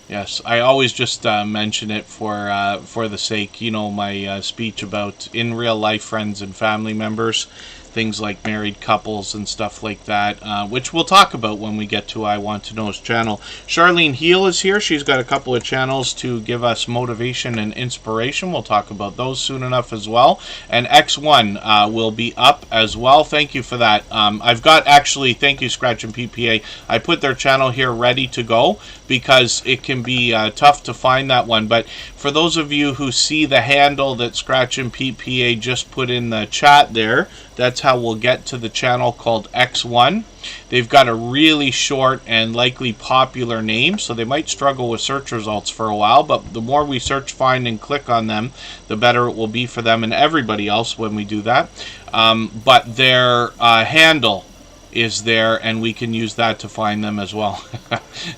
Yes, I always just mention it for the sake, you know, my speech about in real life friends and family members, things like married couples and stuff like that, which we'll talk about when we get to I Want to Know's channel. Charlene Heel is here. She's got a couple of channels to give us motivation and inspiration. We'll talk about those soon enough as well. And X1 will be up as well. Thank you for that. I've got, actually, thank you, Scratch and PPA. I put their channel here ready to go because it can be tough to find that one. But for those of you who see the handle that Scratch and PPA just put in the chat there, that's how we'll get to the channel called X1. They've got a really short and likely popular name, so they might struggle with search results for a while, but the more we search, find, and click on them, the better it will be for them and everybody else when we do that. But their handle is there, and we can use that to find them as well.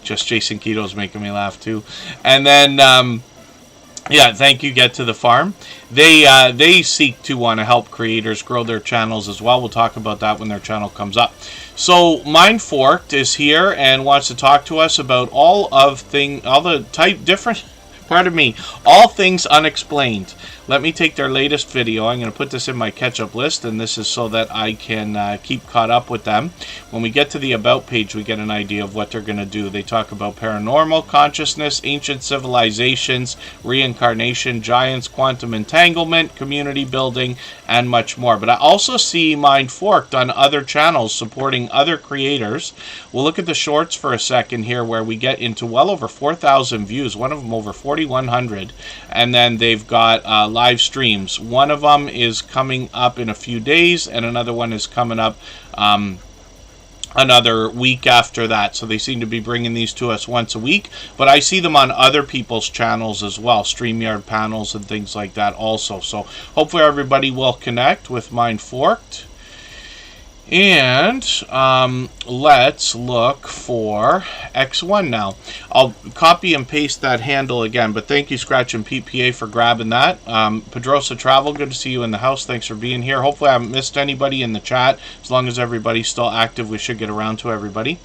Just Jason Keto's making me laugh too. And then yeah, thank you, Get to the Farm. They seek to want to help creators grow their channels as well. We'll talk about that when their channel comes up. So Mind Forked is here and wants to talk to us about all things unexplained. Let me take their latest video. I'm going to put this in my catch-up list, and this is so that I can keep caught up with them. When we get to the About page, we get an idea of what they're going to do. They talk about paranormal, consciousness, ancient civilizations, reincarnation, giants, quantum entanglement, community building, and much more. But I also see Mind Forked on other channels supporting other creators. We'll look at the shorts for a second here, where we get into well over 4,000 views, one of them over 4,100, and then they've got live streams. One of them is coming up in a few days, and another one is coming up another week after that. So they seem to be bringing these to us once a week, but I see them on other people's channels as well, StreamYard panels and things like that also. So hopefully everybody will connect with Mind Forked. And let's look for X1 now. I'll copy and paste that handle again, but thank you, Scratch and PPA, for grabbing that. Pedrosa Travel, good to see you in the house. Thanks for being here. Hopefully I haven't missed anybody in the chat. As long as everybody's still active, we should get around to everybody.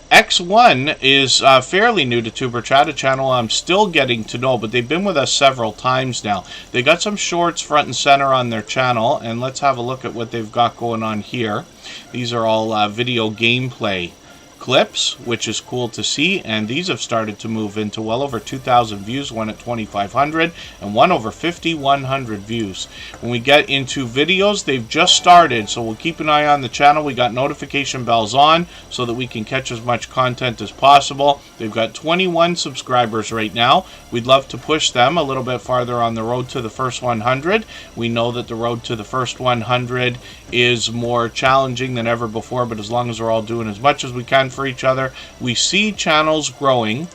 X1 is fairly new to Tuber Chat, a channel I'm still getting to know, but they've been with us several times now. They got some shorts front and center on their channel, and let's have a look at what they've got going on here. These are all video gameplay clips, which is cool to see, and these have started to move into well over 2,000 views, one at 2,500 and one over 5,100 views. When we get into videos, they've just started, so we'll keep an eye on the channel. We got notification bells on so that we can catch as much content as possible. They've got 21 subscribers right now. We'd love to push them a little bit farther on the road to the first 100. We know that the road to the first 100 is more challenging than ever before, but as long as we're all doing as much as we can for each other, we see channels growing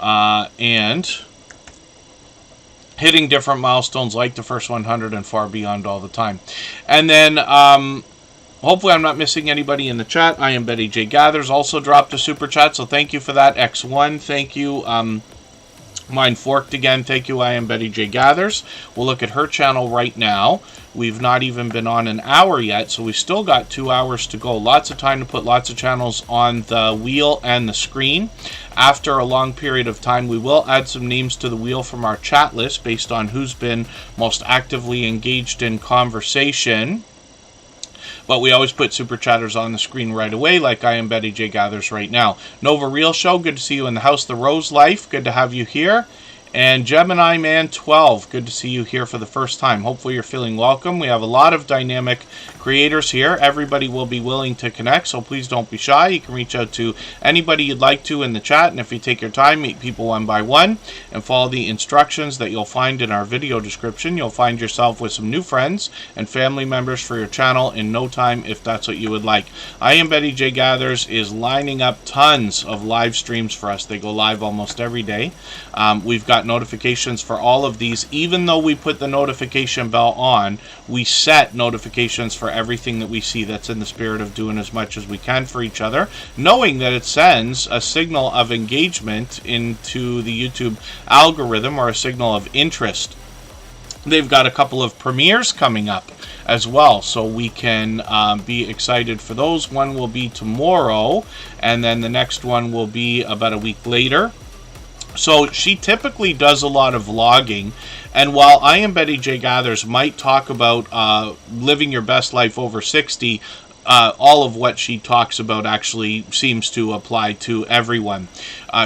and hitting different milestones like the first 100 and far beyond all the time. And then hopefully I'm not missing anybody in the chat. I am Betty J Gathers also dropped a super chat, so thank you for that. X1, thank you. Mind Forked again, thank you. I am Betty J Gathers. We'll look at her channel right now. We've not even been on an hour yet, so we've still got 2 hours to go. Lots of time to put lots of channels on the wheel and the screen. After a long period of time, we will add some names to the wheel from our chat list based on who's been most actively engaged in conversation. But we always put super chatters on the screen right away, like I am Betty J Gathers right now. Nova Real Show, good to see you in the house. The Rose Life, good to have you here. And Gemini Man 12, good to see you here for the first time. Hopefully you're feeling welcome. We have a lot of dynamic creators here. Everybody will be willing to connect, so please don't be shy. You can reach out to anybody you'd like to in the chat, and if you take your time, meet people one by one and follow the instructions that you'll find in our video description. You'll find yourself with some new friends and family members for your channel in no time, if that's what you would like. I Am Betty J Gathers is lining up tons of live streams for us. They go live almost every day. We've got notifications for all of these. Even though we put the notification bell on, we set notifications for everything that we see. That's in the spirit of doing as much as we can for each other, knowing that it sends a signal of engagement into the YouTube algorithm, or a signal of interest. They've got a couple of premieres coming up as well, so we can be excited for those. One will be tomorrow, and then the next one will be about a week later. So she typically does a lot of vlogging, and while I Am Betty J Gathers might talk about living your best life over 60, all of what she talks about actually seems to apply to everyone.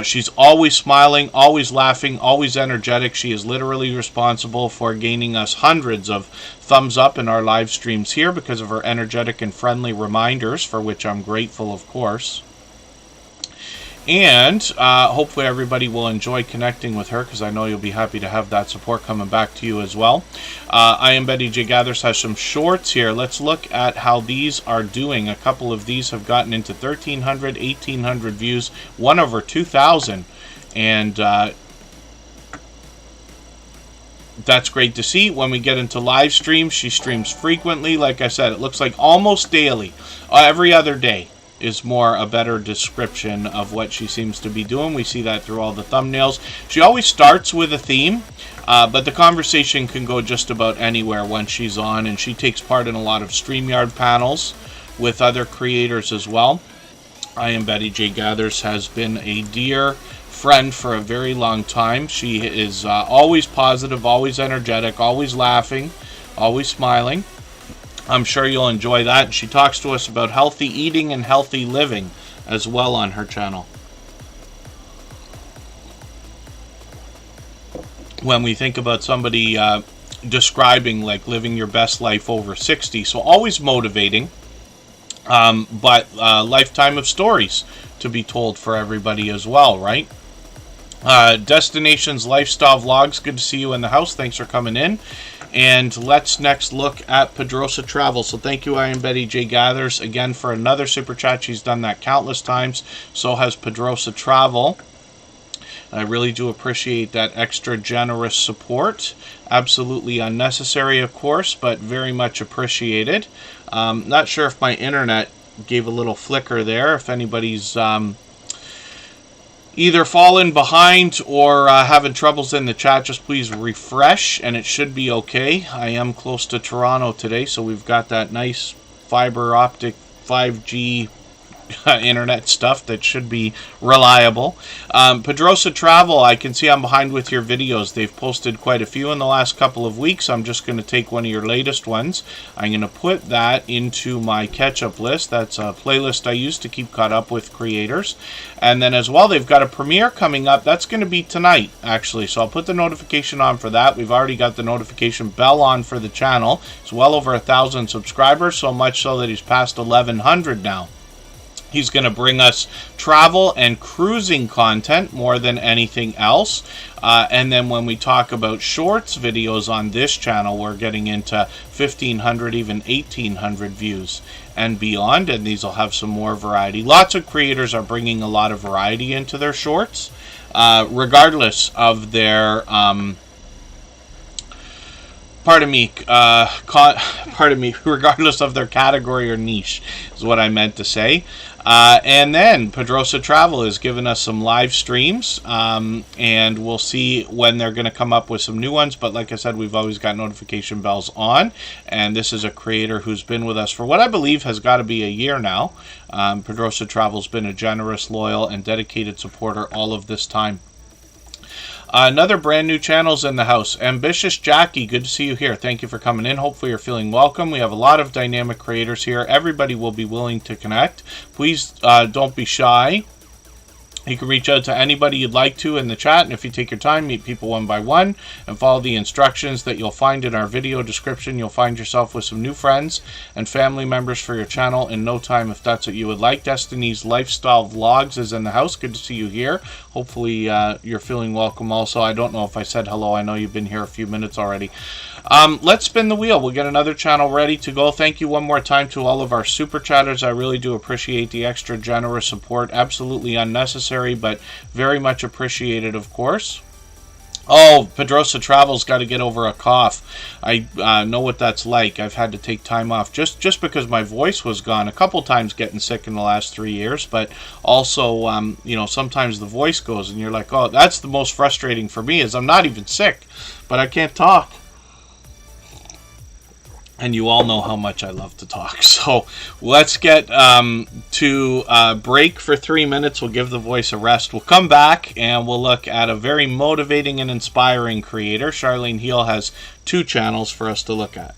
She's always smiling, always laughing, always energetic. She is literally responsible for gaining us hundreds of thumbs up in our live streams here because of her energetic and friendly reminders, for which I'm grateful, of course. And hopefully everybody will enjoy connecting with her, because I know you'll be happy to have that support coming back to you as well. I Am Betty J Gathers has some shorts here. Let's look at how these are doing. A couple of these have gotten into 1,300, 1,800 views, one over 2,000. And that's great to see. When we get into live streams, she streams frequently. Like I said, it looks like almost daily, every other day is a better description of what she seems to be doing. We see that through all the thumbnails. She always starts with a theme, but the conversation can go just about anywhere once she's on, and she takes part in a lot of StreamYard panels with other creators as well. I Am Betty J Gathers has been a dear friend for a very long time. She is always positive, always energetic, always laughing, always smiling. I'm sure you'll enjoy that. She talks to us about healthy eating and healthy living as well on her channel. When we think about somebody describing like living your best life over 60, so always motivating, but a lifetime of stories to be told for everybody as well, right? Destinations Lifestyle Vlogs, good to see you in the house. Thanks for coming in. And let's next look at Pedrosa Travel. So thank you, I Am Betty J Gathers, again for another super chat. She's done that countless times. So has Pedrosa Travel. I really do appreciate that extra generous support. Absolutely unnecessary, of course, but very much appreciated. Not sure if my internet gave a little flicker there. If anybody's either fallen behind or having troubles in the chat, just please refresh and it should be okay. I am close to Toronto today, so we've got that nice fiber optic 5G internet stuff that should be reliable. Pedrosa Travel, I can see I'm behind with your videos. They've posted quite a few in the last couple of weeks. I'm just going to take one of your latest ones. I'm going to put that into my catch-up list. That's a playlist I use to keep caught up with creators. And then as well, they've got a premiere coming up. That's going to be tonight, actually. So I'll put the notification on for that. We've already got the notification bell on for the channel. It's well over 1,000 subscribers, so much so that he's past 1,100 now. He's going to bring us travel and cruising content more than anything else. And then when we talk about shorts videos on this channel, we're getting into 1,500, even 1,800 views and beyond. And these will have some more variety. Lots of creators are bringing a lot of variety into their shorts, regardless of their... regardless of their category or niche, is what I meant to say. And then Pedrosa Travel has given us some live streams, and we'll see when they're going to come up with some new ones. But like I said, we've always got notification bells on, and this is a creator who's been with us for what I believe has got to be a year now. Pedrosa Travel's been a generous, loyal, and dedicated supporter all of this time. Another brand new channel's in the house. Ambitious Jackie, good to see you here. Thank you for coming in. Hopefully you're feeling welcome. We have a lot of dynamic creators here. Everybody will be willing to connect. Please don't be shy. You can reach out to anybody you'd like to in the chat, and if you take your time, meet people one by one and follow the instructions that you'll find in our video description, you'll find yourself with some new friends and family members for your channel in no time, if that's what you would like. Destiny's Lifestyle Vlogs is in the house. Good to see you here. Hopefully you're feeling welcome also. I don't know if I said hello. I know you've been here a few minutes already. Let's spin the wheel. We'll get another channel ready to go. Thank you one more time to all of our super chatters. I really do appreciate the extra generous support. Absolutely unnecessary, but very much appreciated, of course. Oh, Pedrosa Travel's got to get over a cough. I know what that's like. I've had to take time off just because my voice was gone. A couple times getting sick in the last 3 years, but also, you know, sometimes the voice goes and you're like, oh, that's the most frustrating for me is I'm not even sick, but I can't talk. And you all know how much I love to talk. So let's get to break for 3 minutes. We'll give the voice a rest. We'll come back and we'll look at a very motivating and inspiring creator. Charlene Heal has 2 channels for us to look at.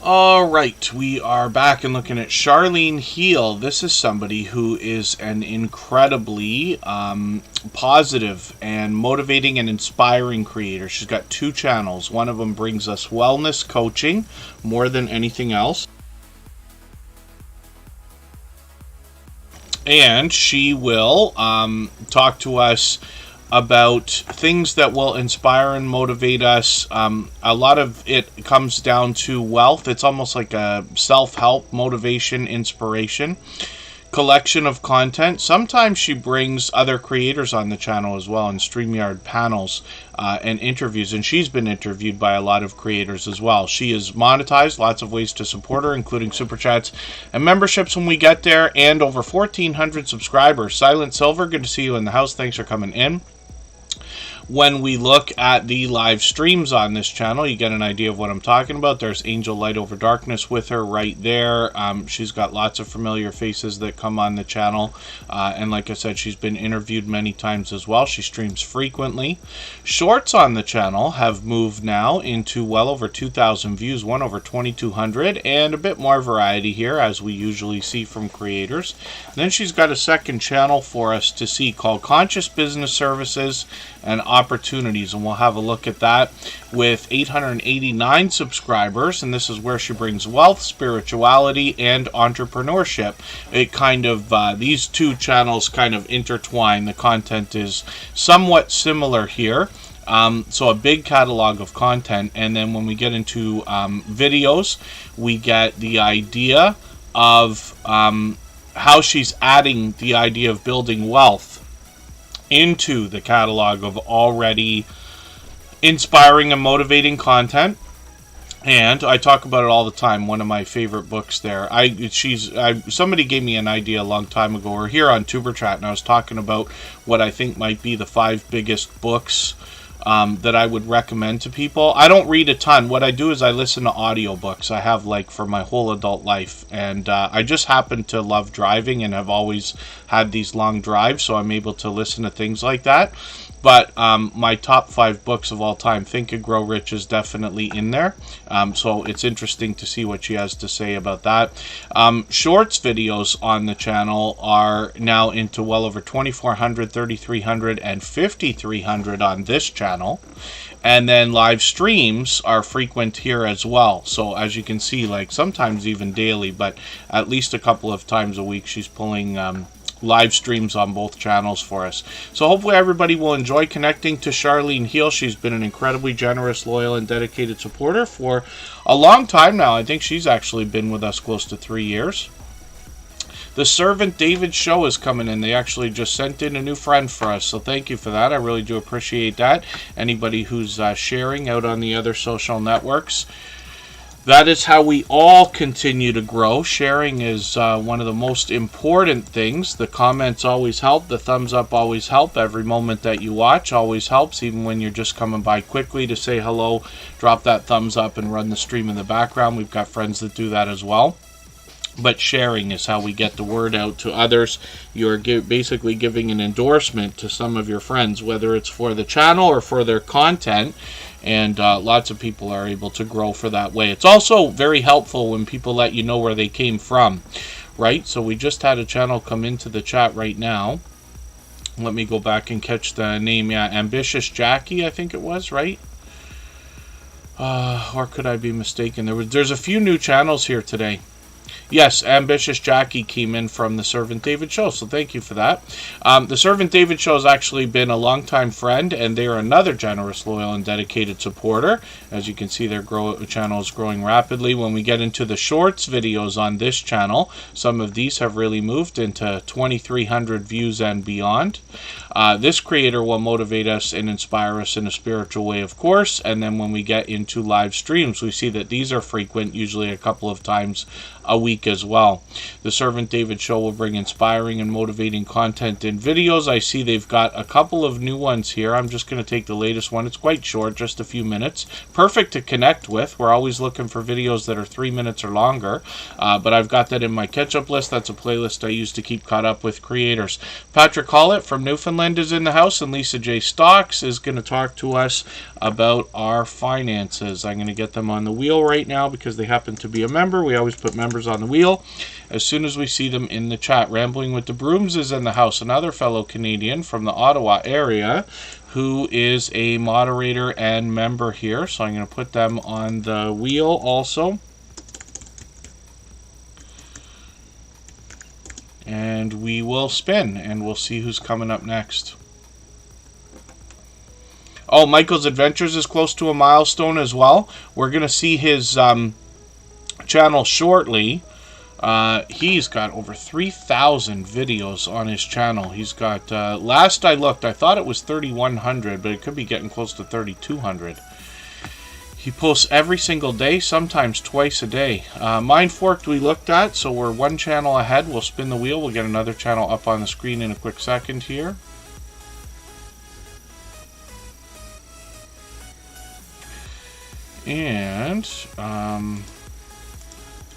All right, we are back and looking at Charlene Heal. This is somebody who is an incredibly positive and motivating and inspiring creator. She's got 2 channels. One of them brings us wellness coaching more than anything else. And she will talk to us about things that will inspire and motivate us. A lot of it comes down to wealth. It's almost like a self-help, motivation, inspiration collection of content. Sometimes she brings other creators on the channel as well in StreamYard panels and interviews, and she's been interviewed by a lot of creators as well. She is monetized, lots of ways to support her, including super chats and memberships when we get there, and over 1,400 subscribers. Silent Silver, good to see you in the house. Thanks for coming in. When we look at the live streams on this channel, you get an idea of what I'm talking about. There's Angel Light Over Darkness with her right there. She's got lots of familiar faces that come on the channel. And like I said, she's been interviewed many times as well. She streams frequently. Shorts on the channel have moved now into well over 2,000 views, one over 2,200, and a bit more variety here, as we usually see from creators. And then she's got a second channel for us to see called Conscious Business Services and Opportunities, and we'll have a look at that with 889 subscribers. And this is where she brings wealth, spirituality, and entrepreneurship. It kind of these two channels kind of intertwine. The content is somewhat similar here. So a big catalog of content, and then when we get into videos, we get the idea of how she's adding the idea of building wealth into the catalog of already inspiring and motivating content. And I talk about it all the time. One of my favorite books there. Somebody gave me an idea a long time ago. We're here on Tuber Chat, and I was talking about what I think might be the 5 biggest books that I would recommend to people. I don't read a ton. What I do is I listen to audiobooks. I have like for my whole adult life, and I just happen to love driving and have always had these long drives, so I'm able to listen to things like that. But my top 5 books of all time, Think and Grow Rich, is definitely in there. So it's interesting to see what she has to say about that. Shorts videos on the channel are now into well over 2,400, 3,300, and 5,300 on this channel. And then live streams are frequent here as well. So as you can see, like sometimes even daily, but at least a couple of times a week, she's pulling live streams on both channels for us. So hopefully everybody will enjoy connecting to Charlene Heal. She's been an incredibly generous, loyal, and dedicated supporter for a long time now. I think she's actually been with us close to 3 years. The Servant David Show is coming in. They actually just sent in a new friend for us, so thank you for that. I really do appreciate that. Anybody who's sharing out on the other social networks. That is how we all continue to grow. Sharing is one of the most important things. The comments always help. The thumbs up always help. Every moment that you watch always helps. Even when you're just coming by quickly to say hello, drop that thumbs up and run the stream in the background. We've got friends that do that as well. But sharing is how we get the word out to others. You're basically giving an endorsement to some of your friends, whether it's for the channel or for their content. And lots of people are able to grow for that way. It's also very helpful when people let you know where they came from, right? So we just had a channel come into the chat right now. Let me go back and catch the name. Yeah, Ambitious Jackie, I think it was, right? Or could I be mistaken? There's a few new channels here today. Yes, Ambitious Jackie came in from the Servant David Show, so thank you for that. The Servant David Show has actually been a longtime friend, and they are another generous, loyal, and dedicated supporter. As you can see, their channel is growing rapidly. When we get into the shorts videos on this channel, some of these have really moved into 2,300 views and beyond. This creator will motivate us and inspire us in a spiritual way, of course. And then when we get into live streams, we see that these are frequent, usually a couple of times a week as well. The Servant David Show will bring inspiring and motivating content in videos. I see they've got a couple of new ones here. I'm just going to take the latest one. It's quite short, just a few minutes. Perfect to connect with. We're always looking for videos that are 3 minutes or longer. But I've got that in my catch-up list. That's a playlist I use to keep caught up with creators. Patrick Hollett from Newfoundland is in the house, and Lisa J. Stocks is going to talk to us about our finances. I'm going to get them on the wheel right now because they happen to be a member. We always put members on the wheel as soon as we see them in the chat. Rambling with the Brooms is in the house, another fellow Canadian from the Ottawa area who is a moderator and member here. So I'm going to put them on the wheel also. And we will spin, and we'll see who's coming up next. Oh, Michael's Adventures is close to a milestone as well. We're going to see his channel shortly. He's got over 3,000 videos on his channel. He's got, last I looked, I thought it was 3,100, but it could be getting close to 3,200. He posts every single day, sometimes twice a day. Mind Forked we looked at, so we're one channel ahead. We'll spin the wheel. We'll get another channel up on the screen in a quick second here. And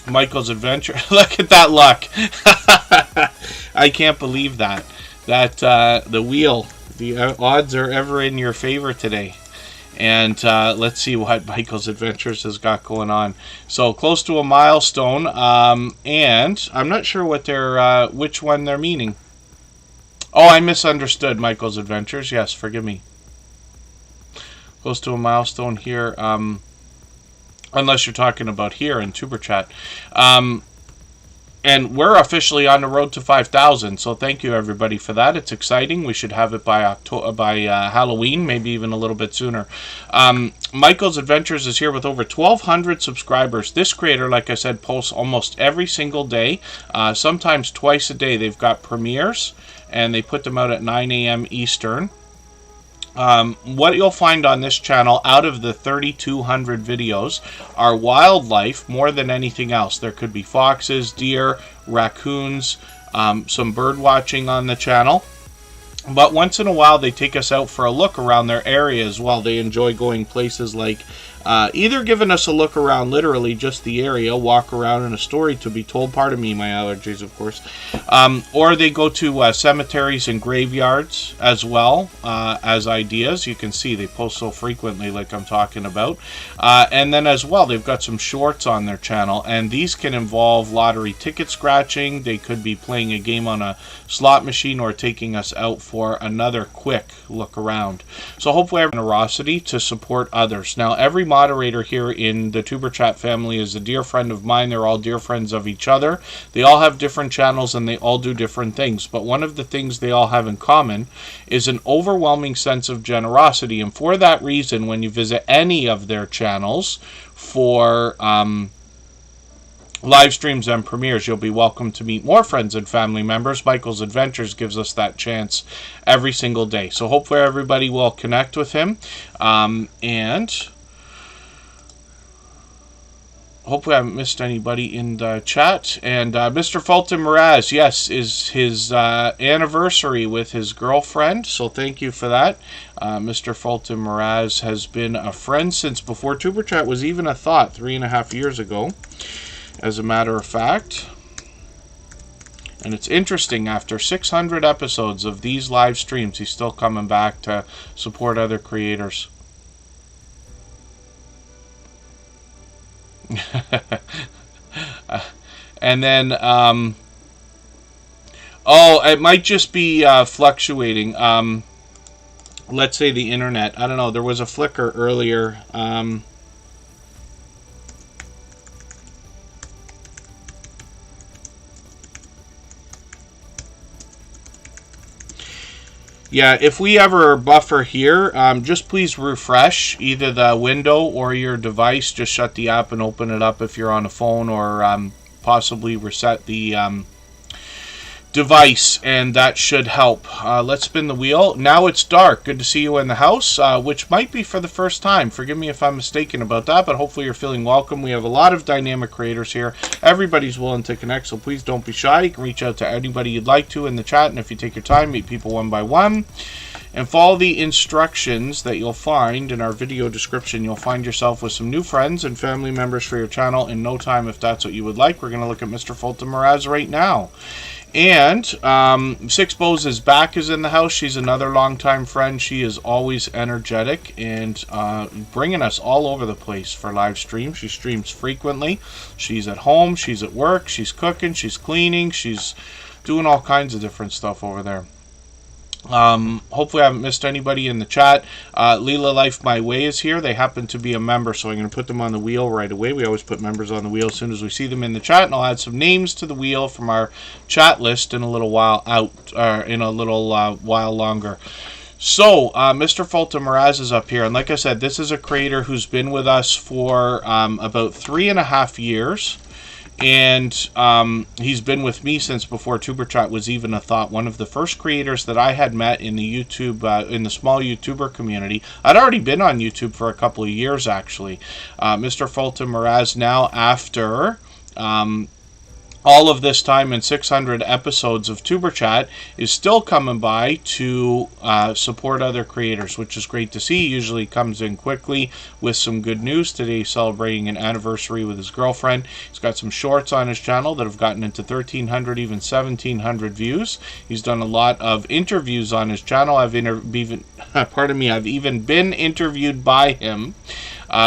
Michael's Adventure. Look at that luck. I can't believe that. The wheel, the odds are ever in your favor today. And let's see what Michael's Adventures has got going on. So close to a milestone. And I'm not sure what they're, which one they're meaning. Oh, I misunderstood Michael's Adventures. Yes, forgive me. Close to a milestone here. Unless you're talking about here in Superchat. And we're officially on the road to 5,000, so thank you everybody for that. It's exciting. We should have it by Halloween, maybe even a little bit sooner. Michael's Adventures is here with over 1,200 subscribers. This creator, like I said, posts almost every single day, sometimes twice a day. They've got premieres, and they put them out at 9 a.m. Eastern. What you'll find on this channel, out of the 3,200 videos, are wildlife more than anything else. There could be foxes, deer, raccoons, some bird watching on the channel. But once in a while, they take us out for a look around their area as well. They enjoy going places like either giving us a look around, literally just the area, walk around and a story to be told. Pardon me, my allergies, of course. Or they go to cemeteries and graveyards as well as ideas. You can see they post so frequently, like I'm talking about. And then as well, they've got some shorts on their channel, and these can involve lottery ticket scratching. They could be playing a game on a slot machine or taking us out for another quick look around. So hopefully I have generosity to support others. Now, every moderator here in the Superchat family is a dear friend of mine. They're all dear friends of each other. They all have different channels and they all do different things. But one of the things they all have in common is an overwhelming sense of generosity. And for that reason, when you visit any of their channels for live streams and premieres, you'll be welcome to meet more friends and family members. Michael's Adventures gives us that chance every single day. So hopefully everybody will connect with him. And hopefully I haven't missed anybody in the chat. And Mr. Fulton Mraz, yes, is his anniversary with his girlfriend. So thank you for that. Mr. Fulton Mraz has been a friend since before Superchat was even a thought, 3.5 years ago. As a matter of fact, and it's interesting, after 600 episodes of these live streams, he's still coming back to support other creators. And then, oh, it might just be fluctuating. Let's say the internet. I don't know. There was a flicker earlier. Yeah, if we ever buffer here, just please refresh either the window or your device. Just shut the app and open it up if you're on a phone, or possibly reset the device, and that should help. Let's spin the wheel. Now it's dark. Good to see you in the house, which might be for the first time. Forgive me if I'm mistaken about that, but hopefully you're feeling welcome. We have a lot of dynamic creators here. Everybody's willing to connect, so please don't be shy. You can reach out to anybody you'd like to in the chat, and if you take your time, meet people one by one. And follow the instructions that you'll find in our video description. You'll find yourself with some new friends and family members for your channel in no time, if that's what you would like. We're going to look at Mr. Fulton Mraz right now. And Six Bows is back, is in the house. She's another longtime friend. She is always energetic and bringing us all over the place for live streams. She streams frequently. She's at home. She's at work. She's cooking. She's cleaning. She's doing all kinds of different stuff over there. Hopefully I haven't missed anybody in the chat. Leela Life My Way is here. They happen to be a member, so I'm going to put them on the wheel right away. We always put members on the wheel as soon as we see them in the chat, and I'll add some names to the wheel from our chat list in a little while while longer. So, Mr. Fulton Mraz is up here, and like I said, this is a creator who's been with us for about 3.5 years, and he's been with me since before Superchat was even a thought. One of the first creators that I had met in the YouTube, in the small YouTuber community. I'd already been on YouTube for a couple of years, actually. Mr. Fulton Mraz now, after all of this time and 600 episodes of Superchat, is still coming by to support other creators, which is great to see. He usually comes in quickly with some good news. Today he's celebrating an anniversary with his girlfriend. He's got some shorts on his channel that have gotten into 1,300, even 1,700 views. He's done a lot of interviews on his channel. I've even been interviewed by him.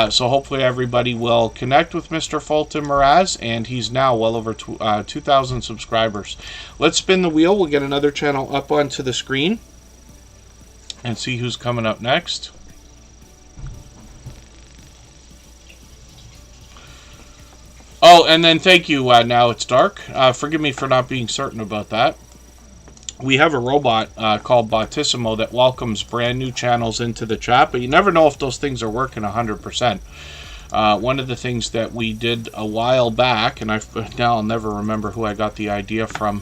So hopefully everybody will connect with Mr. Fulton Mraz, and he's now well over 2,000 subscribers. Let's spin the wheel. We'll get another channel up onto the screen and see who's coming up next. Oh, and then thank you, Now It's Dark. Forgive me for not being certain about that. We have a robot called Bottissimo that welcomes brand new channels into the chat, but you never know if those things are working 100%. One of the things that we did a while back, and now I'll never remember who I got the idea from,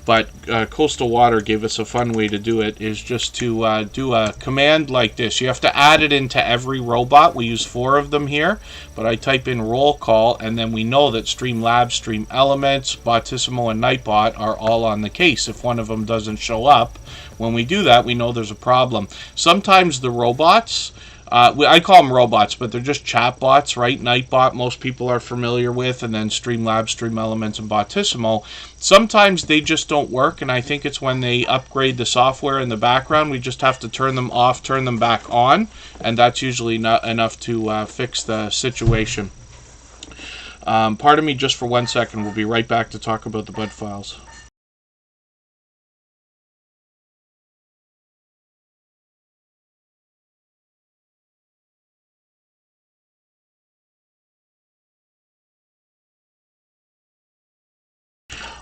but Coastal Water gave us a fun way to do it, is just to do a command like this. You have to add it into every robot. We use 4 of them here, but I type in roll call, and then we know that Streamlabs, Stream Elements, Bottissimo, and Nightbot are all on the case. If one of them doesn't show up, when we do that, we know there's a problem. Sometimes the robots, I call them robots, but they're just chatbots, right? Nightbot, most people are familiar with, and then Streamlabs, Stream Elements, and Bottissimo. Sometimes they just don't work, and I think it's when they upgrade the software in the background. We just have to turn them off, turn them back on, and that's usually not enough to fix the situation. Pardon me just for 1 second. We'll be right back to talk about the bud files.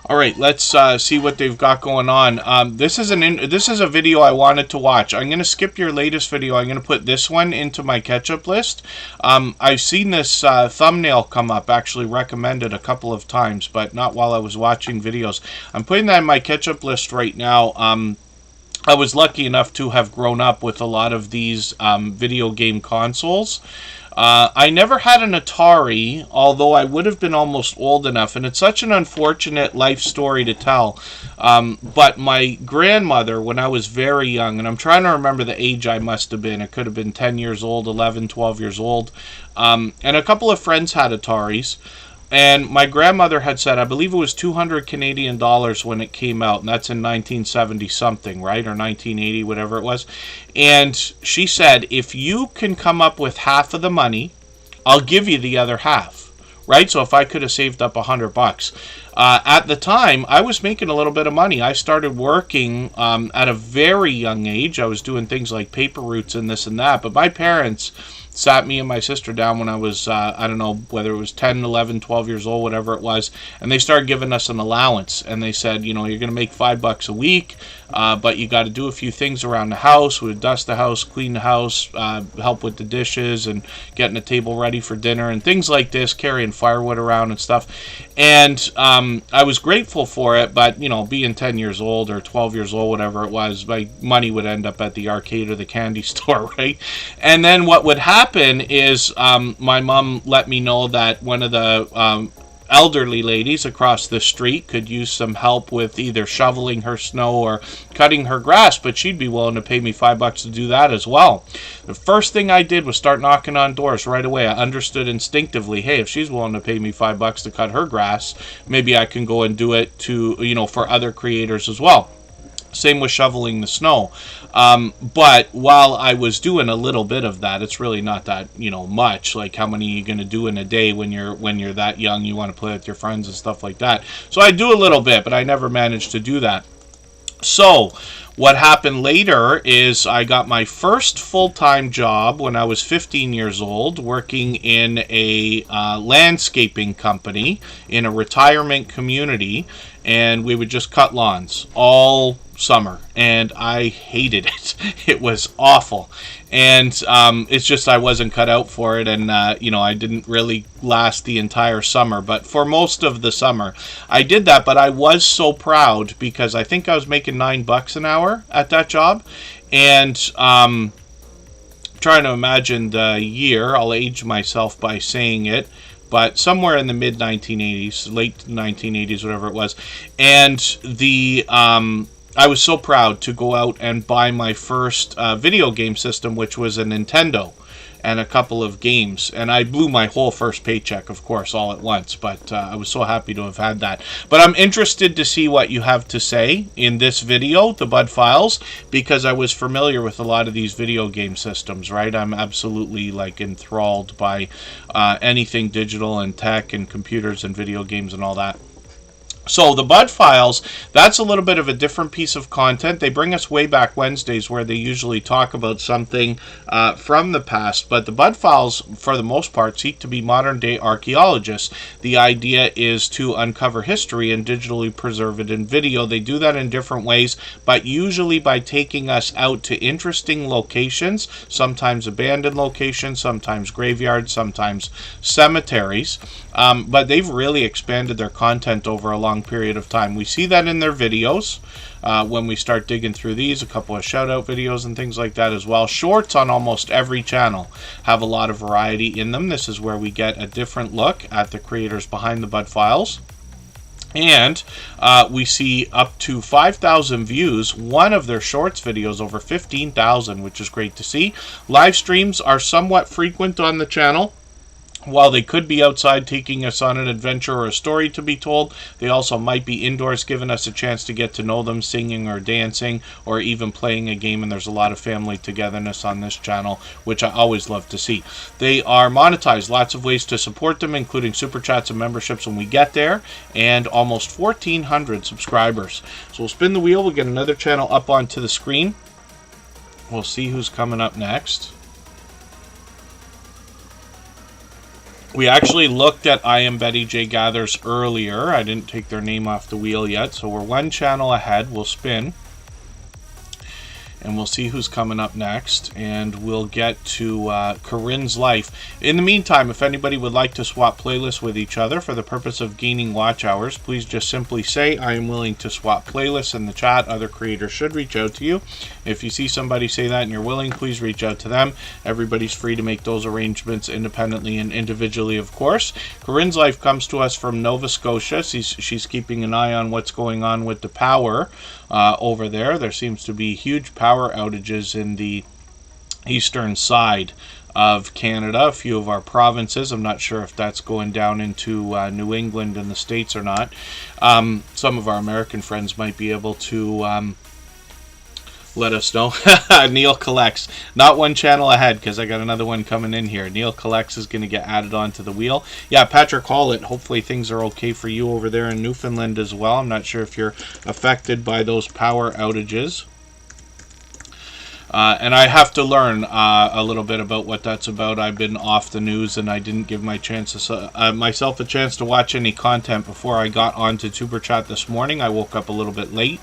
All right, let's see what they've got going on. This is a video I wanted to watch. I'm going to skip your latest video. I'm going to put this one into my catch-up list. I've seen this thumbnail come up, actually recommended a couple of times, but not while I was watching videos. I'm putting that in my catch-up list right now. I was lucky enough to have grown up with a lot of these video game consoles. I never had an Atari, although I would have been almost old enough, and it's such an unfortunate life story to tell. But my grandmother, when I was very young, and I'm trying to remember the age I must have been, it could have been 10 years old, 11, 12 years old, and a couple of friends had Ataris. And my grandmother had said, I believe it was 200 Canadian dollars when it came out, and that's in 1970 something, right? Or 1980, whatever it was. And she said, if you can come up with half of the money, I'll give you the other half, right? So if I could have saved up $100. At the time, I was making a little bit of money. I started working at a very young age. I was doing things like paper routes and this and that, but my parents sat me and my sister down when I was, I don't know, whether it was 10, 11, 12 years old, whatever it was, and they started giving us an allowance, and they said, you know, you're going to make $5 a week, but you got to do a few things around the house. We would dust the house, clean the house, help with the dishes, and getting the table ready for dinner, and things like this, carrying firewood around and stuff. And I was grateful for it, but, you know, being 10 years old or 12 years old, whatever it was, my money would end up at the arcade or the candy store, right? And then what would happen is my mom let me know that one of the elderly ladies across the street could use some help with either shoveling her snow or cutting her grass, but she'd be willing to pay me $5 to do that as well. The first thing I did was start knocking on doors right away. I understood instinctively, hey, if she's willing to pay me $5 to cut her grass, maybe I can go and do it to, you know, for other creators as well. Same with shoveling the snow. But while I was doing a little bit of that, it's really not that, you know, much. Like, how many are you going to do in a day when you're that young? You want to play with your friends and stuff like that. So I do a little bit, but I never managed to do that. So what happened later is I got my first full-time job when I was 15 years old, working in a landscaping company in a retirement community. and we would just cut lawns all summer, and I hated it. It was awful, and it's just I wasn't cut out for it, and I didn't really last the entire summer, but for most of the summer I did that. But I was so proud because I think I was making $9 an hour at that job, and trying to imagine the year. I'll age myself by saying it, but somewhere in the mid 1980s, late 1980s, whatever it was. And I was so proud to go out and buy my first video game system, which was a Nintendo, and a couple of games. And I blew my whole first paycheck, of course, all at once, but I was so happy to have had that. But I'm interested to see what you have to say in this video, the Bud Files, because I was familiar with a lot of these video game systems, right? I'm absolutely enthralled by anything digital and tech and computers and video games and all that. So the Bud Files, that's a little bit of a different piece of content. They bring us way back Wednesdays, where they usually talk about something from the past. But the Bud Files, for the most part, seek to be modern-day archaeologists. The idea is to uncover history and digitally preserve it in video. They do that in different ways, but usually by taking us out to interesting locations, sometimes abandoned locations, sometimes graveyards, sometimes cemeteries. But they've really expanded their content over a long period of time. We see that in their videos when we start digging through these, a couple of shout out videos and things like that as well. Shorts on almost every channel have a lot of variety in them. This is where we get a different look at the creators behind the Bud Files. And we see up to 5,000 views. One of their shorts videos over 15,000, which is great to see. Live streams are somewhat frequent on the channel. While they could be outside taking us on an adventure or a story to be told, they also might be indoors, giving us a chance to get to know them, singing or dancing, or even playing a game. And there's a lot of family togetherness on this channel, which I always love to see. They are monetized. Lots of ways to support them, including super chats and memberships when we get there, and almost 1,400 subscribers. So we'll spin the wheel. We'll get another channel up onto the screen. We'll see who's coming up next. We actually looked at I Am Betty J Gathers earlier. I didn't take their name off the wheel yet, so we're one channel ahead. We'll spin, and we'll see who's coming up next, and we'll get to Corinne's life. In the meantime, if anybody would like to swap playlists with each other for the purpose of gaining watch hours, please just simply say, I am willing to swap playlists in the chat. Other creators should reach out to you. If you see somebody say that and you're willing, please reach out to them. Everybody's free to make those arrangements independently and individually, of course. Corinne's life comes to us from Nova Scotia. She's keeping an eye on what's going on with the power over there. There seems to be huge power outages in the eastern side of Canada, a few of our provinces. I'm not sure if that's going down into New England and the States or not. Some of our American friends might be able to let us know. Neil Collects. Not one channel ahead, because I got another one coming in here. Neil Collects is going to get added onto the wheel. Yeah, Patrick Hollett, hopefully things are okay for you over there in Newfoundland as well. I'm not sure if you're affected by those power outages. And I have to learn a little bit about what that's about. I've been off the news, and I didn't give myself a chance to watch any content before I got onto Super Chat this morning. I woke up a little bit late.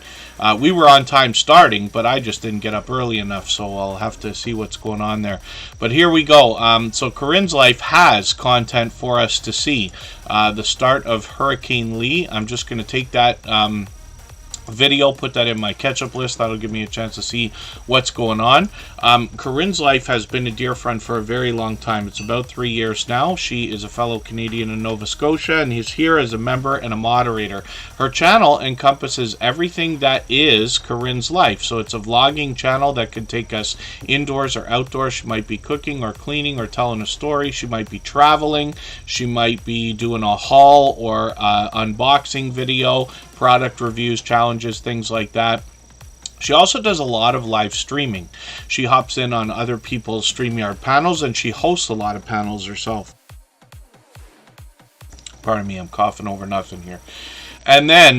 We were on time starting, but I just didn't get up early enough, so I'll have to see what's going on there. But here we go. So Corinne's life has content for us to see. The start of Hurricane Lee. I'm just going to take that video, put that in my catch-up list. That'll give me a chance to see what's going on. Corinne's life has been a dear friend for a very long time. It's about 3 years now. She is a fellow Canadian in Nova Scotia, and is here as a member and a moderator. Her channel encompasses everything that is Corinne's life. So it's a vlogging channel that could take us indoors or outdoors. She might be cooking or cleaning or telling a story. She might be traveling. She might be doing a haul or unboxing video, product reviews, challenges, things like that. She also does a lot of live streaming. She hops in on other people's StreamYard panels, and she hosts a lot of panels herself. Pardon me, I'm coughing over nothing here. And then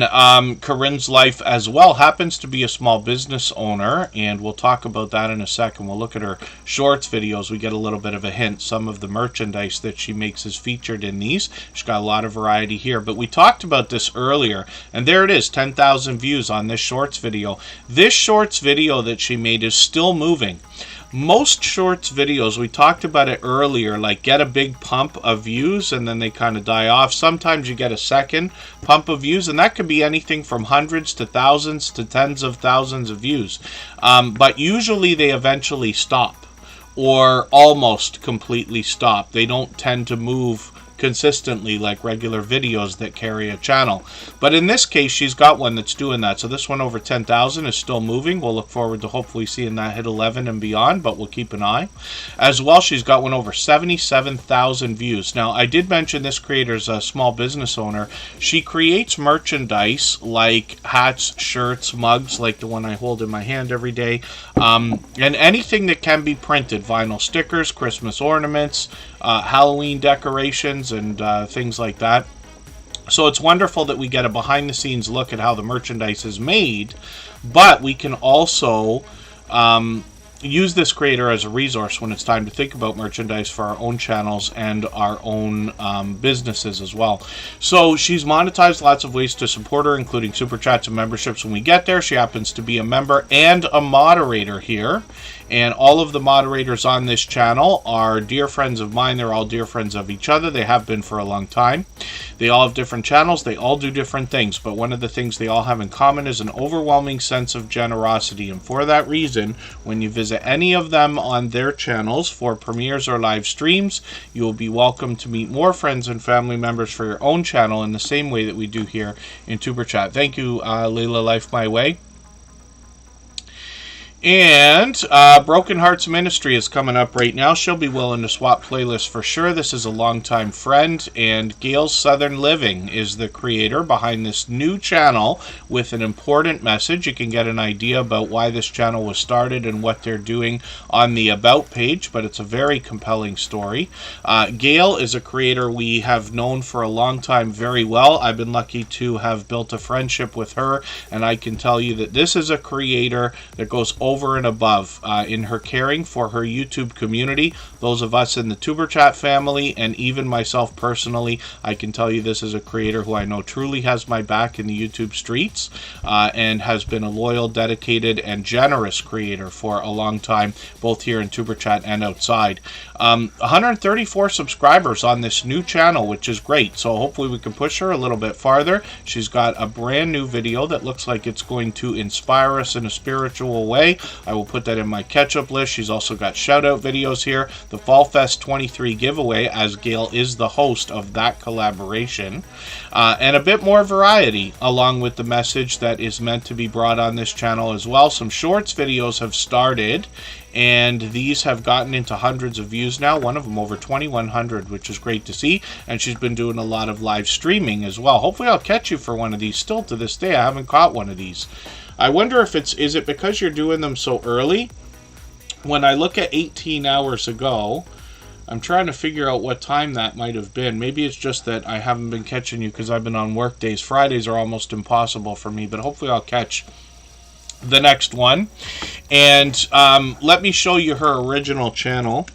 Corinne's life as well happens to be a small business owner, and we'll talk about that in a second. We'll look at her shorts videos. We get a little bit of a hint. Some of the merchandise that she makes is featured in these. She's got a lot of variety here. But we talked about this earlier, and there it is, 10,000 views on this shorts video. This shorts video that she made is still moving. Most shorts videos, we talked about it earlier, like get a big pump of views and then they kind of die off. Sometimes you get a second pump of views, and that could be anything from hundreds to thousands to tens of thousands of views. But usually they eventually stop, or almost completely stop. They don't tend to move consistently like regular videos that carry a channel. But in this case, she's got one that's doing that. So this one over 10,000 is still moving. We'll look forward to hopefully seeing that hit 11 and beyond, but we'll keep an eye. As well, she's got one over 77,000 views. Now, I did mention this creator's a small business owner. She creates merchandise like hats, shirts, mugs, like the one I hold in my hand every day, and anything that can be printed, vinyl stickers, Christmas ornaments, Halloween decorations, and things like that. So it's wonderful that we get a behind-the-scenes look at how the merchandise is made, but we can also use this creator as a resource when it's time to think about merchandise for our own channels and our own businesses as well. So she's monetized lots of ways to support her, including super chats and memberships when we get there. She happens to be a member and a moderator here. And all of the moderators on this channel are dear friends of mine. They're all dear friends of each other. They have been for a long time. They all have different channels. They all do different things. But one of the things they all have in common is an overwhelming sense of generosity. And for that reason, when you visit any of them on their channels for premieres or live streams, you will be welcome to meet more friends and family members for your own channel in the same way that we do here in Superchat. Thank you, Leela Life My Way. And Broken Hearts Ministry is coming up right now. She'll be willing to swap playlists for sure. This is a longtime friend. And Gail's Southern Living is the creator behind this new channel with an important message. You can get an idea about why this channel was started and what they're doing on the About page, but it's a very compelling story. Gail is a creator we have known for a long time very well. I've been lucky to have built a friendship with her, and I can tell you that this is a creator that goes over and above in her caring for her YouTube community. Those of us in the Superchat family, and even myself personally, I can tell you this is a creator who I know truly has my back in the YouTube streets and has been a loyal, dedicated, and generous creator for a long time, both here in Superchat and outside. 134 subscribers on this new channel, which is great. So hopefully we can push her a little bit farther. She's got a brand new video that looks like it's going to inspire us in a spiritual way. I will put that in my catch-up list. She's also got shout-out videos here. The Fall Fest 23 giveaway, as Gail is the host of that collaboration. And a bit more variety, along with the message that is meant to be brought on this channel as well. Some shorts videos have started, and these have gotten into hundreds of views now. One of them over 2,100, which is great to see. And she's been doing a lot of live streaming as well. Hopefully I'll catch you for one of these. Still to this day, I haven't caught one of these. I wonder if is it because you're doing them so early? When I look at 18 hours ago, I'm trying to figure out what time that might have been. Maybe it's just that I haven't been catching you because I've been on work days. Fridays are almost impossible for me, but hopefully I'll catch the next one. And let me show you her original channel.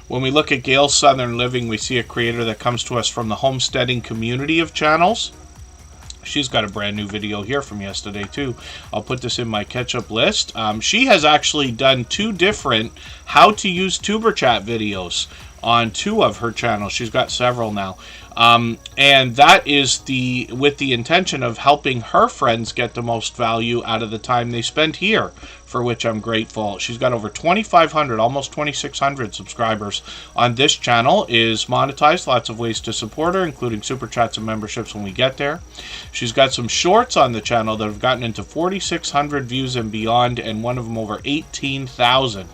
When we look at Gail's Southern Living, we see a creator that comes to us from the homesteading community of channels. She's got a brand new video here from yesterday too. I'll put this in my catch-up list. She has actually done 2 different how to use Superchat videos on 2 of her channels. She's got several now. And that is with the intention of helping her friends get the most value out of the time they spend here, for which I'm grateful. She's got over 2,500, almost 2,600 subscribers on this channel, is monetized, lots of ways to support her, including super chats and memberships when we get there. She's got some shorts on the channel that have gotten into 4,600 views and beyond, and one of them over 18,000.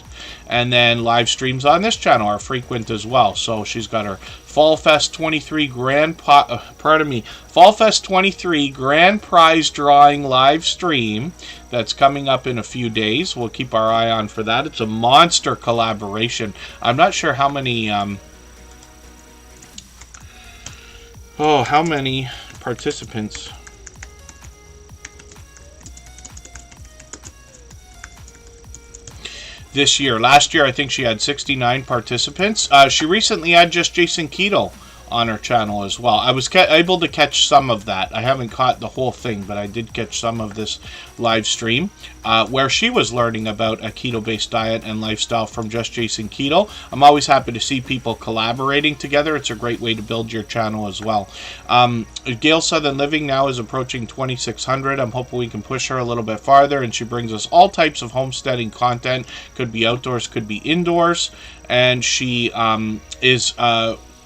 And then live streams on this channel are frequent as well. So she's got her Fall Fest 23 Fall Fest 23 grand prize drawing live stream that's coming up in a few days. We'll keep our eye on for that. It's a monster collaboration. I'm not sure how many how many participants. This year. Last year, I think she had 69 participants. She recently had just Jason Keto on her channel as well. I was able to catch some of that. I haven't caught the whole thing, but I did catch some of this live stream where she was learning about a keto-based diet and lifestyle from just Jason Keto. I'm always happy to see people collaborating together. It's a great way to build your channel as well. Gail Southern Living now is approaching 2,600. I'm hoping we can push her a little bit farther, and she brings us all types of homesteading content. Could be outdoors, could be indoors, and she is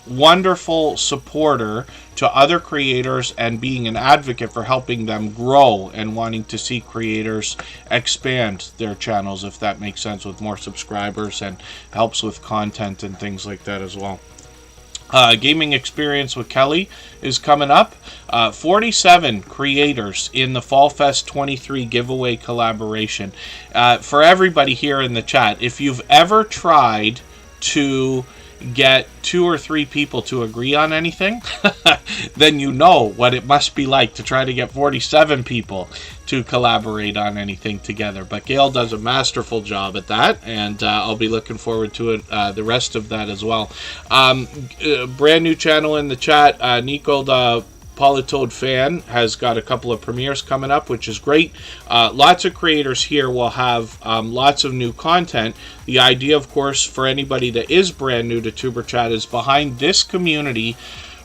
wonderful supporter to other creators and being an advocate for helping them grow and wanting to see creators expand their channels, if that makes sense, with more subscribers, and helps with content and things like that as well. Gaming Experience with Kelly is coming up. 47 creators in the Fall Fest 23 giveaway collaboration. For everybody here in the chat, if you've ever tried to get 2 or 3 people to agree on anything, then you know what it must be like to try to get 47 people to collaborate on anything together. But Gail does a masterful job at that, and I'll be looking forward to it, the rest of that as well. Brand new channel in the chat, Nico the Polytoad fan has got a couple of premieres coming up, which is great. Lots of creators here will have lots of new content. The idea, of course, for anybody that is brand new to Superchat is behind this community,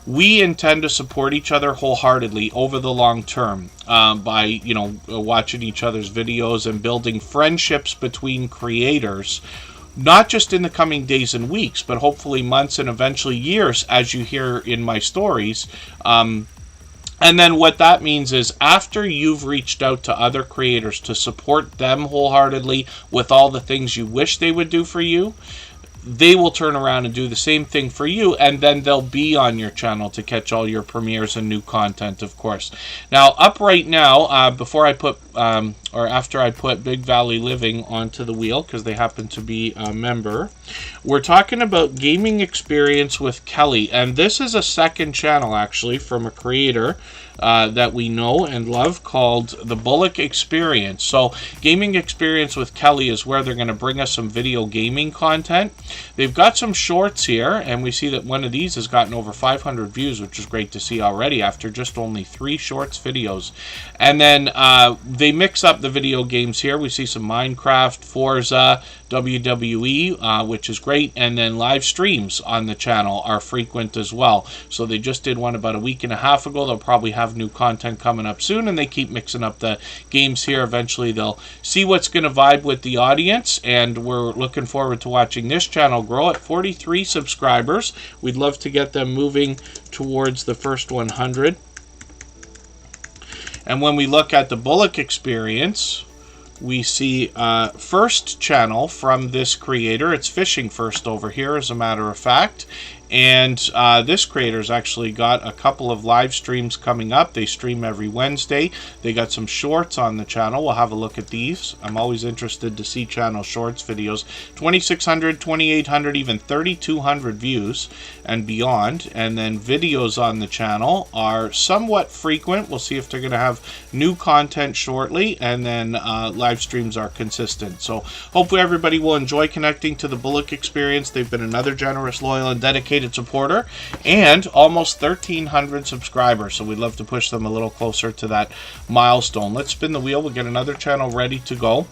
we intend to support each other wholeheartedly over the long term by, watching each other's videos and building friendships between creators, not just in the coming days and weeks, but hopefully months and eventually years, as you hear in my stories. And then what that means is after you've reached out to other creators to support them wholeheartedly with all the things you wish they would do for you, they will turn around and do the same thing for you, and then they'll be on your channel to catch all your premieres and new content, of course. Now, up right now, before I put, or after I put Big Valley Living onto the wheel, because they happen to be a member, we're talking about Gaming Experience with Kelly, and this is a second channel, actually, from a creator that we know and love called The Bullock Experience. So Gaming Experience with Kelly is where they're going to bring us some video gaming content. They've got some shorts here, and we see that one of these has gotten over 500 views, which is great to see already after just only 3 shorts videos. And then they mix up the video games here. We see some Minecraft, Forza, WWE, which is great, and then live streams on the channel are frequent as well. So they just did one about a week and a half ago. They'll probably have new content coming up soon, and they keep mixing up the games here. Eventually they'll see what's going to vibe with the audience, and we're looking forward to watching this channel grow at 43 subscribers. We'd love to get them moving towards the first 100. And when we look at the Bullock Experience, we see first channel from this creator. It's Fishing First over here, as a matter of fact. And this creator's actually got a couple of live streams coming up. They stream every Wednesday. They got some shorts on the channel. We'll have a look at these. I'm always interested to see channel shorts videos. 2,600, 2,800, even 3,200 views and beyond. And then videos on the channel are somewhat frequent. We'll see if they're going to have new content shortly. And then live streams are consistent. So hopefully everybody will enjoy connecting to the Bullock Experience. They've been another generous, loyal, and dedicated supporter, and almost 1,300 subscribers, so we'd love to push them a little closer to that milestone. Let's spin the wheel. We'll get another channel ready to go.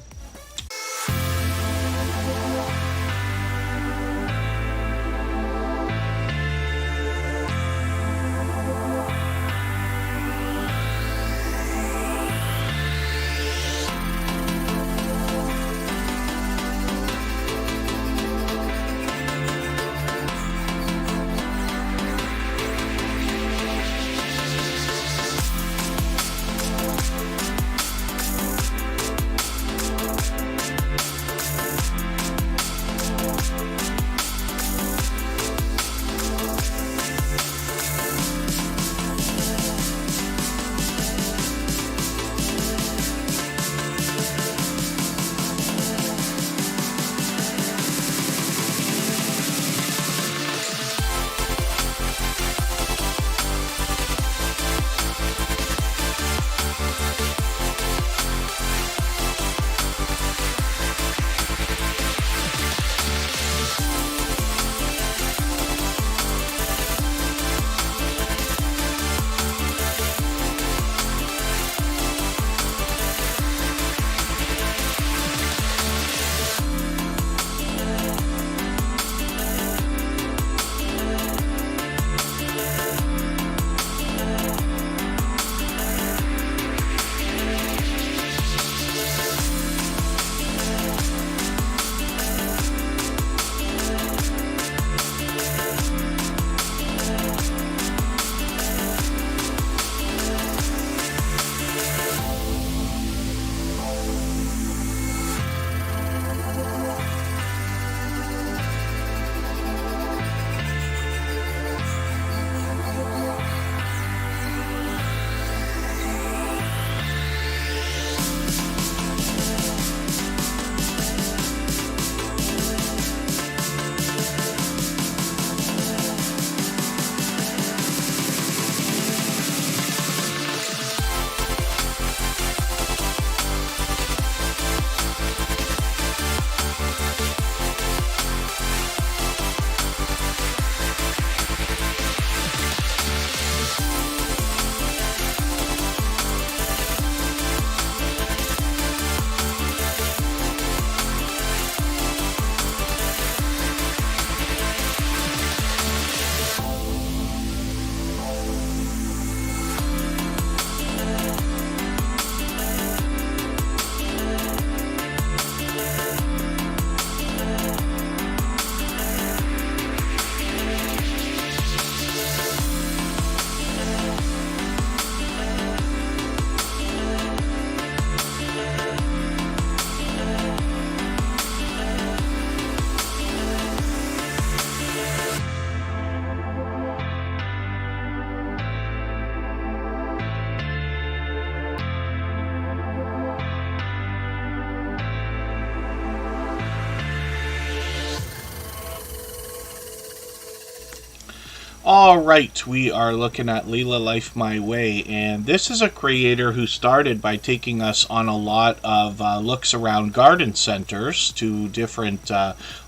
All right, we are looking at Leela Life My Way, and this is a creator who started by taking us on a lot of looks around garden centers to different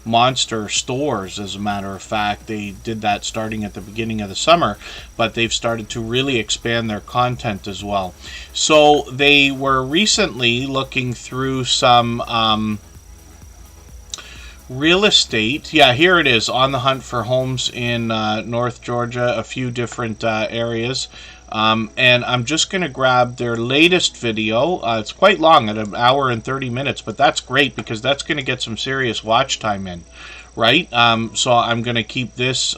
monster stores. As a matter of fact, they did that starting at the beginning of the summer, but they've started to really expand their content as well. So they were recently looking through some real estate. Yeah, here it is, on the hunt for homes in North Georgia, a few different areas. And I'm just going to grab their latest video. It's quite long, at an hour and 30 minutes, but that's great because that's going to get some serious watch time in, right? So I'm going to keep this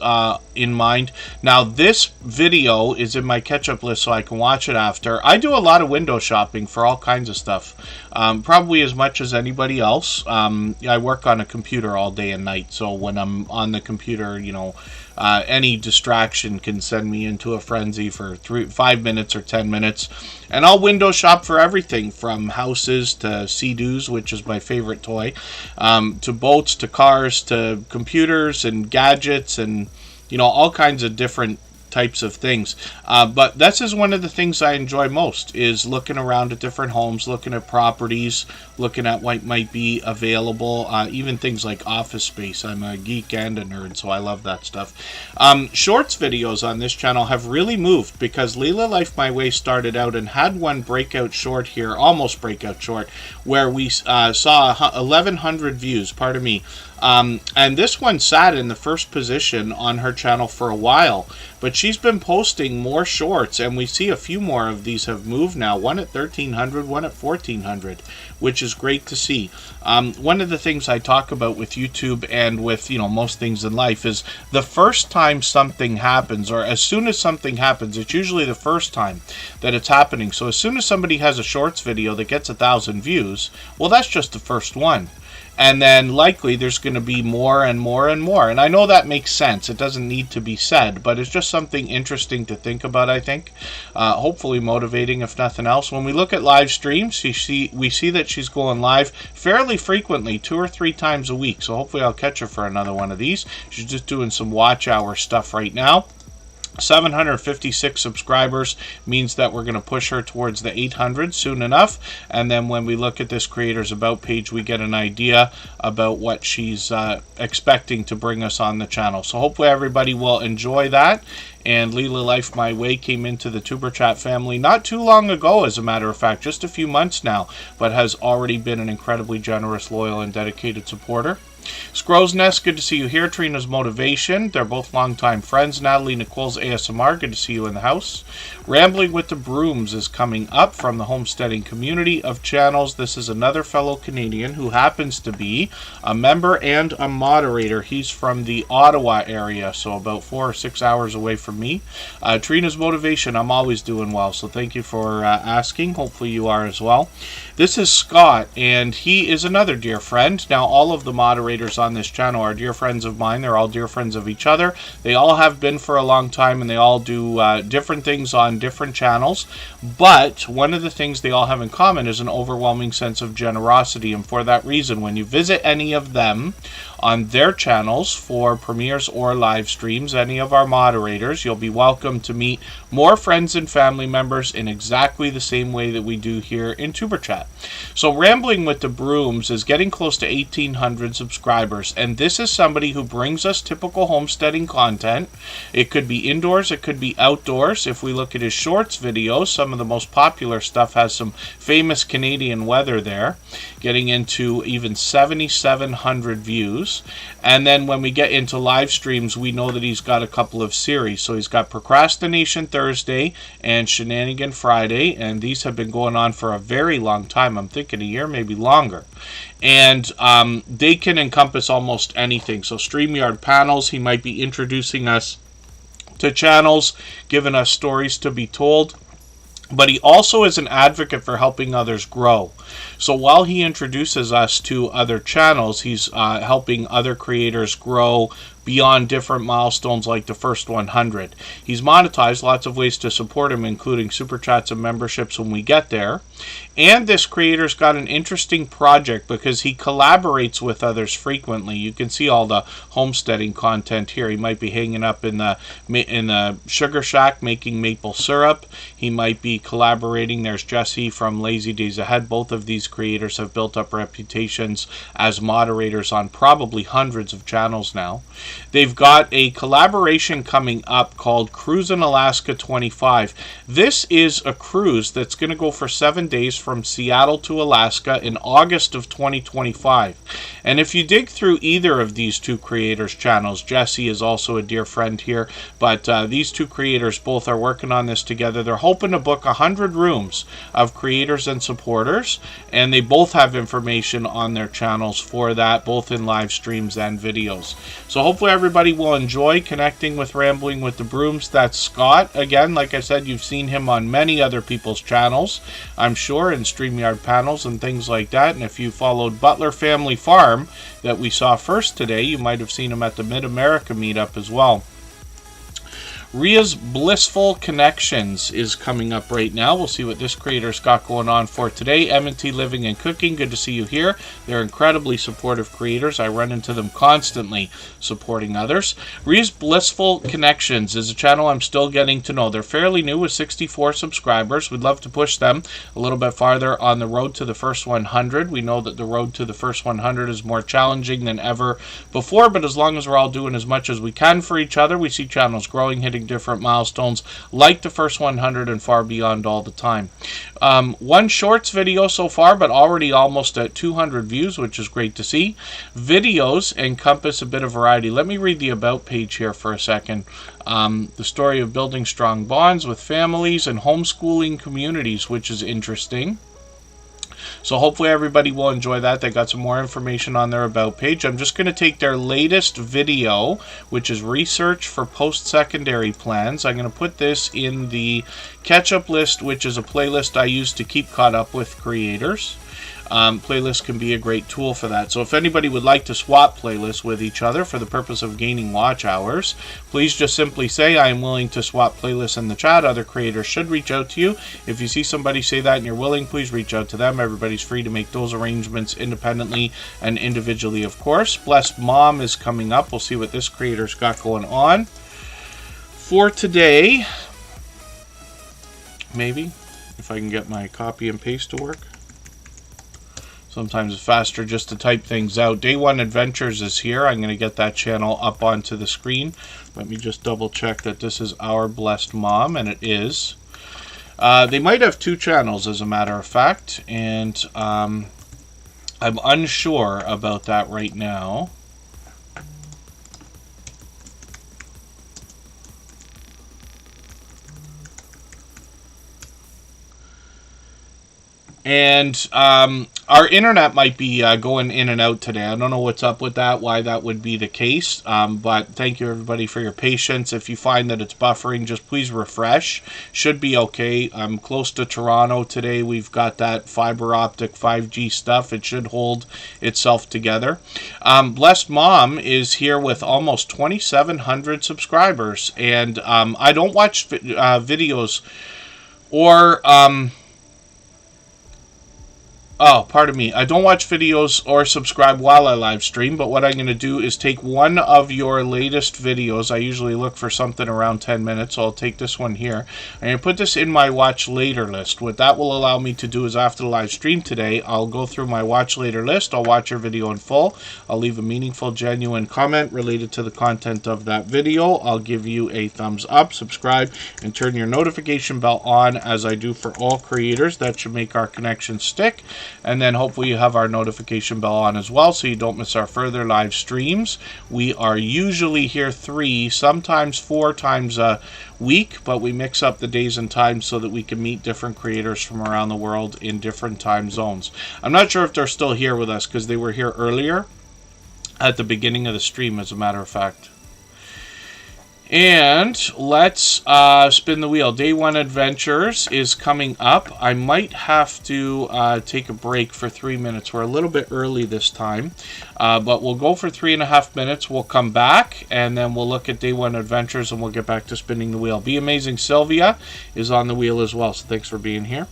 in mind. Now, this video is in my catch-up list so I can watch it after. I do a lot of window shopping for all kinds of stuff, probably as much as anybody else. I work on a computer all day and night, so when I'm on the computer, you know, any distraction can send me into a frenzy for 5 minutes or 10 minutes. And I'll window shop for everything from houses to Sea-Doos, which is my favorite toy, to boats, to cars, to computers and gadgets, and, you know, all kinds of different types of things. But this is one of the things I enjoy most, is looking around at different homes, looking at properties, looking at what might be available, even things like office space. I'm a geek and a nerd, so I love that stuff. Shorts videos on this channel have really moved because Leela Life My Way started out and had one breakout short here, almost breakout short, where we saw 1,100 views, pardon me. And this one sat in the first position on her channel for a while, but she's been posting more shorts, and we see a few more of these have moved now, one at 1,300, one at 1,400, which is great to see. One of the things I talk about with YouTube and with, you know, most things in life is the first time something happens, or as soon as something happens, it's usually the first time that it's happening. So as soon as somebody has a shorts video that gets 1,000 views, well, that's just the first one. And then likely there's going to be more and more and more. And I know that makes sense. It doesn't need to be said, but it's just something interesting to think about, I think. Hopefully motivating, if nothing else. When we look at live streams, we see that she's going live fairly frequently, 2 or 3 times a week. So hopefully I'll catch her for another one of these. She's just doing some watch hour stuff right now. 756 subscribers means that we're going to push her towards the 800 soon enough. And then when we look at this creator's about page, we get an idea about what she's expecting to bring us on the channel. So hopefully everybody will enjoy that. And Leela Life My Way came into the Superchat family not too long ago, as a matter of fact, just a few months now, but has already been an incredibly generous, loyal, and dedicated supporter. Scrow's Nest, good to see you here. Trina's Motivation, they're both longtime friends. Natalie Nicole's ASMR, good to see you in the house. Rambling with the Brooms is coming up from the homesteading community of channels. This is another fellow Canadian who happens to be a member and a moderator. He's from the Ottawa area, so about 4 or 6 hours away from me. Trina's Motivation, I'm always doing well, so thank you for asking. Hopefully you are as well. This is Scott, and he is another dear friend. Now, all of the moderators on this channel are dear friends of mine. They're all dear friends of each other. They all have been for a long time, and they all do different things on different channels. But one of the things they all have in common is an overwhelming sense of generosity, and for that reason, when you visit any of them on their channels for premieres or live streams, any of our moderators, you'll be welcome to meet more friends and family members in exactly the same way that we do here in Superchat. So Rambling with the Brooms is getting close to 1,800 subscribers, and this is somebody who brings us typical homesteading content. It could be indoors, it could be outdoors. If we look at his shorts videos, some of the most popular stuff has some famous Canadian weather there, getting into even 7,700 views. And then when we get into live streams, we know that he's got a couple of series. So he's got Procrastination Thursday and Shenanigan Friday, and these have been going on for a very long time. I'm thinking a year, maybe longer. And they can encompass almost anything. So StreamYard panels, he might be introducing us to channels, giving us stories to be told. But he also is an advocate for helping others grow. So while he introduces us to other channels, he's helping other creators grow, beyond different milestones like the first 100. He's monetized, lots of ways to support him, including super chats and memberships when we get there. And this creator's got an interesting project because he collaborates with others frequently. You can see all the homesteading content here. He might be hanging up in the sugar shack making maple syrup. He might be collaborating. There's Jesse from Lazy Days Ahead. Both of these creators have built up reputations as moderators on probably hundreds of channels now. They've got a collaboration coming up called Cruise in Alaska 25. This is a cruise that's going to go for 7 days from Seattle to Alaska in August of 2025. And if you dig through either of these two creators' channels, Jesse is also a dear friend here, but these two creators both are working on this together. They're hoping to book 100 rooms of creators and supporters, and they both have information on their channels for that, both in live streams and videos. So hopefully everybody will enjoy connecting with Rambling with the Brooms. That's Scott. Again, like I said, you've seen him on many other people's channels, I'm sure, in StreamYard panels and things like that. And if you followed Butler Family Farm that we saw first today, you might have seen him at the Mid-America meetup as well. Ria's Blissful Connections is coming up right now. We'll see what this creator's got going on for today. M&T Living and Cooking, good to see you here. They're incredibly supportive creators. I run into them constantly supporting others. Ria's Blissful Connections is a channel I'm still getting to know. They're fairly new with 64 subscribers. We'd love to push them a little bit farther on the road to the first 100. We know that the road to the first 100 is more challenging than ever before, but as long as we're all doing as much as we can for each other, we see channels growing, hitting different milestones like the first 100 and far beyond all the time. One shorts video so far, but already almost at 200 views, which is great to see. Videos encompass a bit of variety. Let me read the about page here for a second. The story of building strong bonds with families and homeschooling communities, which is interesting. So hopefully everybody will enjoy that. They got some more information on their About page. I'm just going to take their latest video, which is research for post-secondary plans. I'm going to put this in the catch-up list, which is a playlist I use to keep caught up with creators. Playlists can be a great tool for that. So if anybody would like to swap playlists with each other for the purpose of gaining watch hours, please just simply say, I am willing to swap playlists in the chat. Other creators should reach out to you. If you see somebody say that and you're willing, please reach out to them. Everybody's free to make those arrangements independently and individually, of course. Blessed Mom is coming up. We'll see what this creator's got going on. For today, maybe, if I can get my copy and paste to work. Sometimes it's faster just to type things out. Day One Adventures is here. I'm going to get that channel up onto the screen. Let me just double check that this is our Blessed Mom, and it is. They might have two channels, as a matter of fact, and I'm unsure about that right now. And our internet might be going in and out today. I don't know what's up with that, why that would be the case. But thank you, everybody, for your patience. If you find that it's buffering, just please refresh. Should be okay. I'm close to Toronto today. We've got that fiber optic 5G stuff. It should hold itself together. Blessed Mom is here with almost 2,700 subscribers. And I don't watch videos or... Oh, pardon me. I don't watch videos or subscribe while I live stream, but what I'm going to do is take one of your latest videos. I usually look for something around 10 minutes, so I'll take this one here. I'm going to put this in my watch later list. What that will allow me to do is after the live stream today, I'll go through my watch later list. I'll watch your video in full. I'll leave a meaningful, genuine comment related to the content of that video. I'll give you a thumbs up, subscribe, and turn your notification bell on as I do for all creators. That should make our connection stick. And then hopefully you have our notification bell on as well so you don't miss our further live streams. We are usually here 3, sometimes 4 times a week, but we mix up the days and times so that we can meet different creators from around the world in different time zones. I'm not sure if they're still here with us because they were here earlier at the beginning of the stream, as a matter of fact. And let's spin the wheel. Day 1 Adventures is coming up. I might have to take a break for 3 minutes. We're a little bit early this time, but we'll go for 3.5 minutes. We'll come back, and then we'll look at Day 1 Adventures, and we'll get back to spinning the wheel. Be Amazing Sylvia is on the wheel as well, so thanks for being here.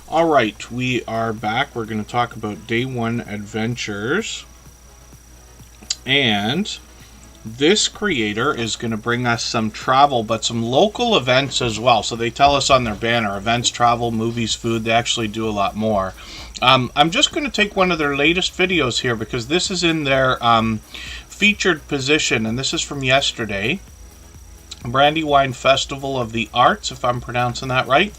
All right, we are back. We're going to talk about Day 1 Adventures. And this creator is going to bring us some travel, but some local events as well. So they tell us on their banner, events, travel, movies, food. They actually do a lot more. I'm just going to take one of their latest videos here because this is in their featured position, and this is from yesterday. Brandywine Festival of the Arts, if I'm pronouncing that right.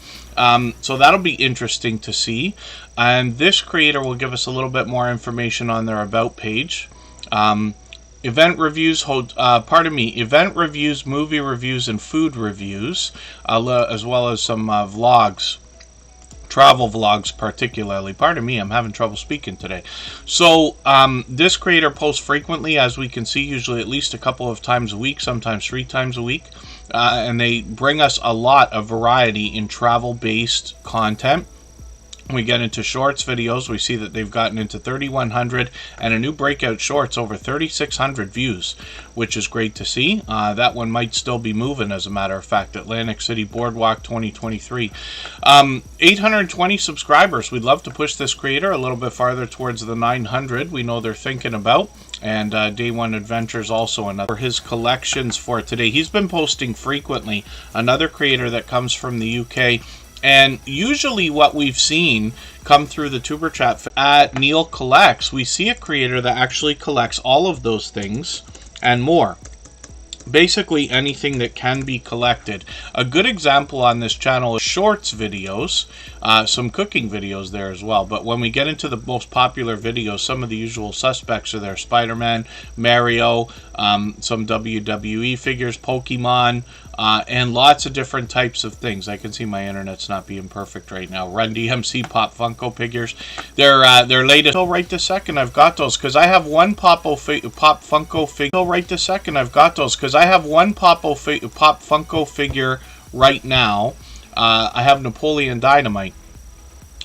So that'll be interesting to see. And this creator will give us a little bit more information on their About page. Event reviews, event reviews, movie reviews, and food reviews, as well as some vlogs. Travel vlogs particularly. Pardon me, I'm having trouble speaking today. So this creator posts frequently, as we can see, usually at least a couple of times a week, sometimes 3 times a week. And they bring us a lot of variety in travel-based content. We get into shorts videos, we see that they've gotten into 3,100 and a new breakout shorts over 3,600 views, which is great to see. That one might still be moving, as a matter of fact. Atlantic City Boardwalk 2023. 820 subscribers. We'd love to push this creator a little bit farther towards the 900 we know they're thinking about. And Day One Adventures also another. His collections for today. He's been posting frequently. Another creator that comes from the UK. And usually what we've seen come through the Tuber Chat at Neil Collects, we see a creator that actually collects all of those things and more. Basically anything that can be collected. A good example on this channel is shorts videos, some cooking videos there as well. But when we get into the most popular videos, some of the usual suspects are there. Spider-Man, Mario, some WWE figures, Pokemon, and lots of different types of things. I can see my internet's not being perfect right now. Run DMC Pop Funko figures. They're latest. So right this second I've got those because I have one Pop Funko figure. So right this second I've got those because I have one Pop Funko figure right now. I have Napoleon Dynamite.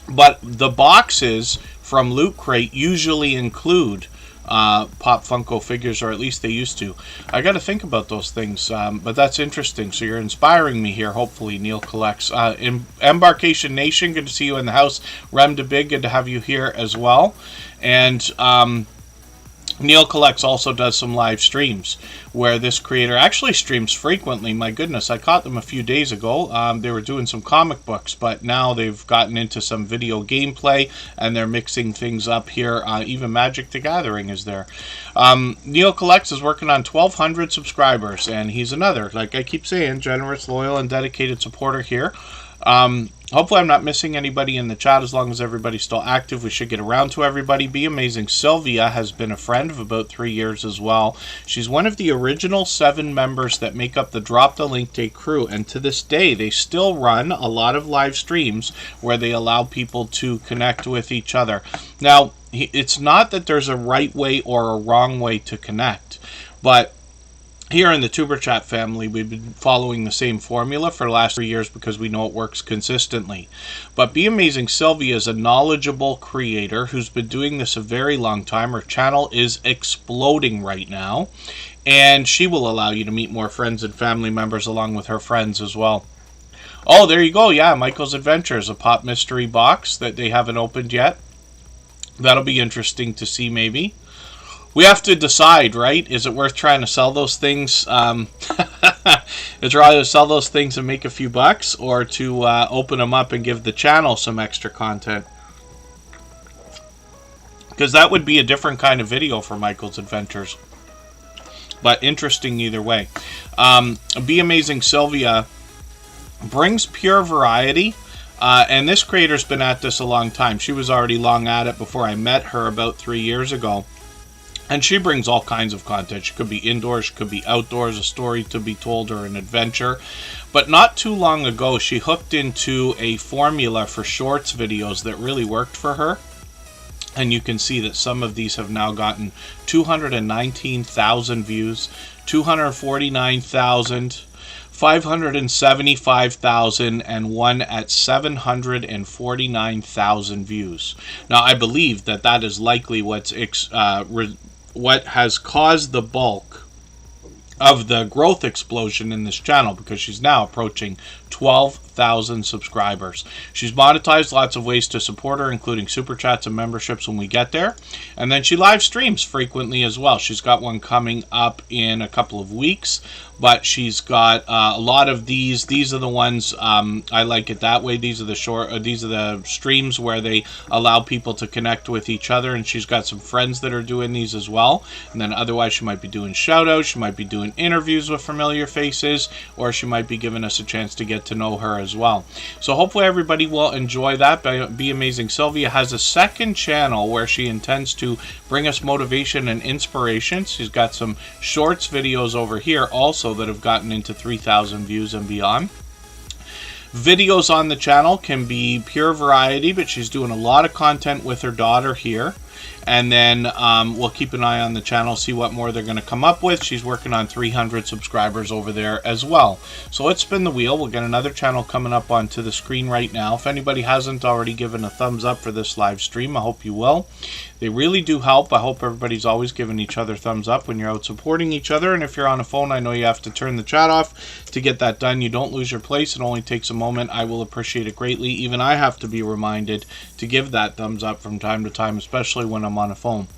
But the boxes from Loot Crate usually include Pop Funko figures, or at least they used to. I got to think about those things, but that's interesting. So you're inspiring me here. Hopefully, Neil Collects. Embarkation Nation, good to see you in the house. Rem de Big, good to have you here as well. And Neil Collects also does some live streams where this creator actually streams frequently. My goodness, I caught them a few days ago. They were doing some comic books, but now they've gotten into some video gameplay and they're mixing things up here. Even Magic the Gathering is there. Neil Collects is working on 1,200 subscribers, and he's another, like I keep saying, generous, loyal, and dedicated supporter here. Hopefully I'm not missing anybody in the chat. As long as everybody's still active, we should get around to everybody. Be Amazing Sylvia has been a friend of about 3 years as well. She's one of the original 7 members that make up the Drop the Link Day crew, and to this day they still run a lot of live streams where they allow people to connect with each other. Now, it's not that there's a right way or a wrong way to connect, but here in the Tuber Chat family, we've been following the same formula for the last 3 years because we know it works consistently. But Be Amazing Sylvia is a knowledgeable creator who's been doing this a very long time. Her channel is exploding right now, and she will allow you to meet more friends and family members along with her friends as well. Oh, there you go. Yeah, Michael's Adventures, a pop mystery box that they haven't opened yet. That'll be interesting to see maybe. We have to decide, right? Is it worth trying to sell those things? It's rather to sell those things and make a few bucks, or to open them up and give the channel some extra content. Because that would be a different kind of video for Michael's Adventures. But interesting either way. Be Amazing Sylvia brings pure variety. And this creator's been at this a long time. She was already long at it before I met her about 3 years ago. And she brings all kinds of content. She could be indoors, she could be outdoors, a story to be told, or an adventure. But not too long ago, she hooked into a formula for shorts videos that really worked for her. And you can see that some of these have now gotten 219,000 views, 249,000, 575,000, and one at 749,000 views. Now, I believe that that is likely what has caused the bulk of the growth explosion in this channel, because she's now approaching 12,000 subscribers. She's monetized lots of ways to support her, including super chats and memberships when we get there. And then she live streams frequently as well. She's got one coming up in a couple of weeks, but she's got a lot of these. These are the ones I like it that way. These are the streams where they allow people to connect with each other, and she's got some friends that are doing these as well. And then otherwise she might be doing shout outs, she might be doing interviews with familiar faces, or she might be giving us a chance to get to know her as well. So hopefully everybody will enjoy that. Be Amazing Sylvia has a second channel where she intends to bring us motivation and inspiration. She's got some shorts videos over here also that have gotten into 3,000 views and beyond. Videos on the channel can be pure variety, but she's doing a lot of content with her daughter here. And then we'll keep an eye on the channel, see what more they're going to come up with. She's working on 300 subscribers over there as well. So let's spin the wheel. We'll get another channel coming up onto the screen right now. If anybody hasn't already given a thumbs up for this live stream, I hope you will. They really do help. I hope everybody's always giving each other thumbs up when you're out supporting each other. And if you're on a phone, I know you have to turn the chat off to get that done. You don't lose your place. It only takes a moment. I will appreciate it greatly. Even I have to be reminded to give that thumbs up from time to time, especially when I'm on a phone.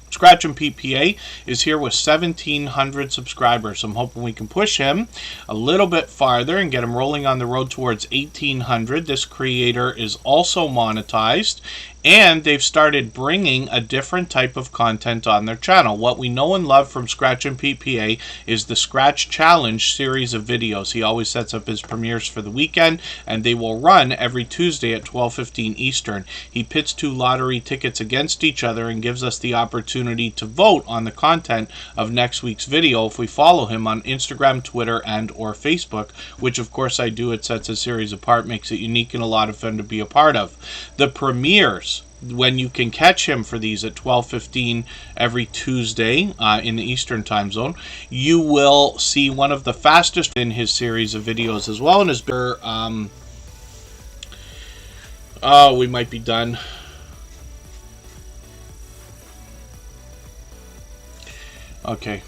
Scratch and PPA is here with 1,700 subscribers. I'm hoping we can push him a little bit farther and get him rolling on the road towards 1,800. This creator is also monetized, and they've started bringing a different type of content on their channel. What we know and love from Scratch and PPA is the Scratch Challenge series of videos. He always sets up his premieres for the weekend, and they will run every Tuesday at 12:15 Eastern. He pits 2 lottery tickets against each other and gives us the opportunity to vote on the content of next week's video if we follow him on Instagram, Twitter, and or Facebook, which of course I do. It sets a series apart, makes it unique and a lot of fun to be a part of. The premieres, when you can catch him for these at 12:15 every Tuesday in the Eastern time zone, you will see one of the fastest in his series of videos as well. And his oh, we might be done. Okay.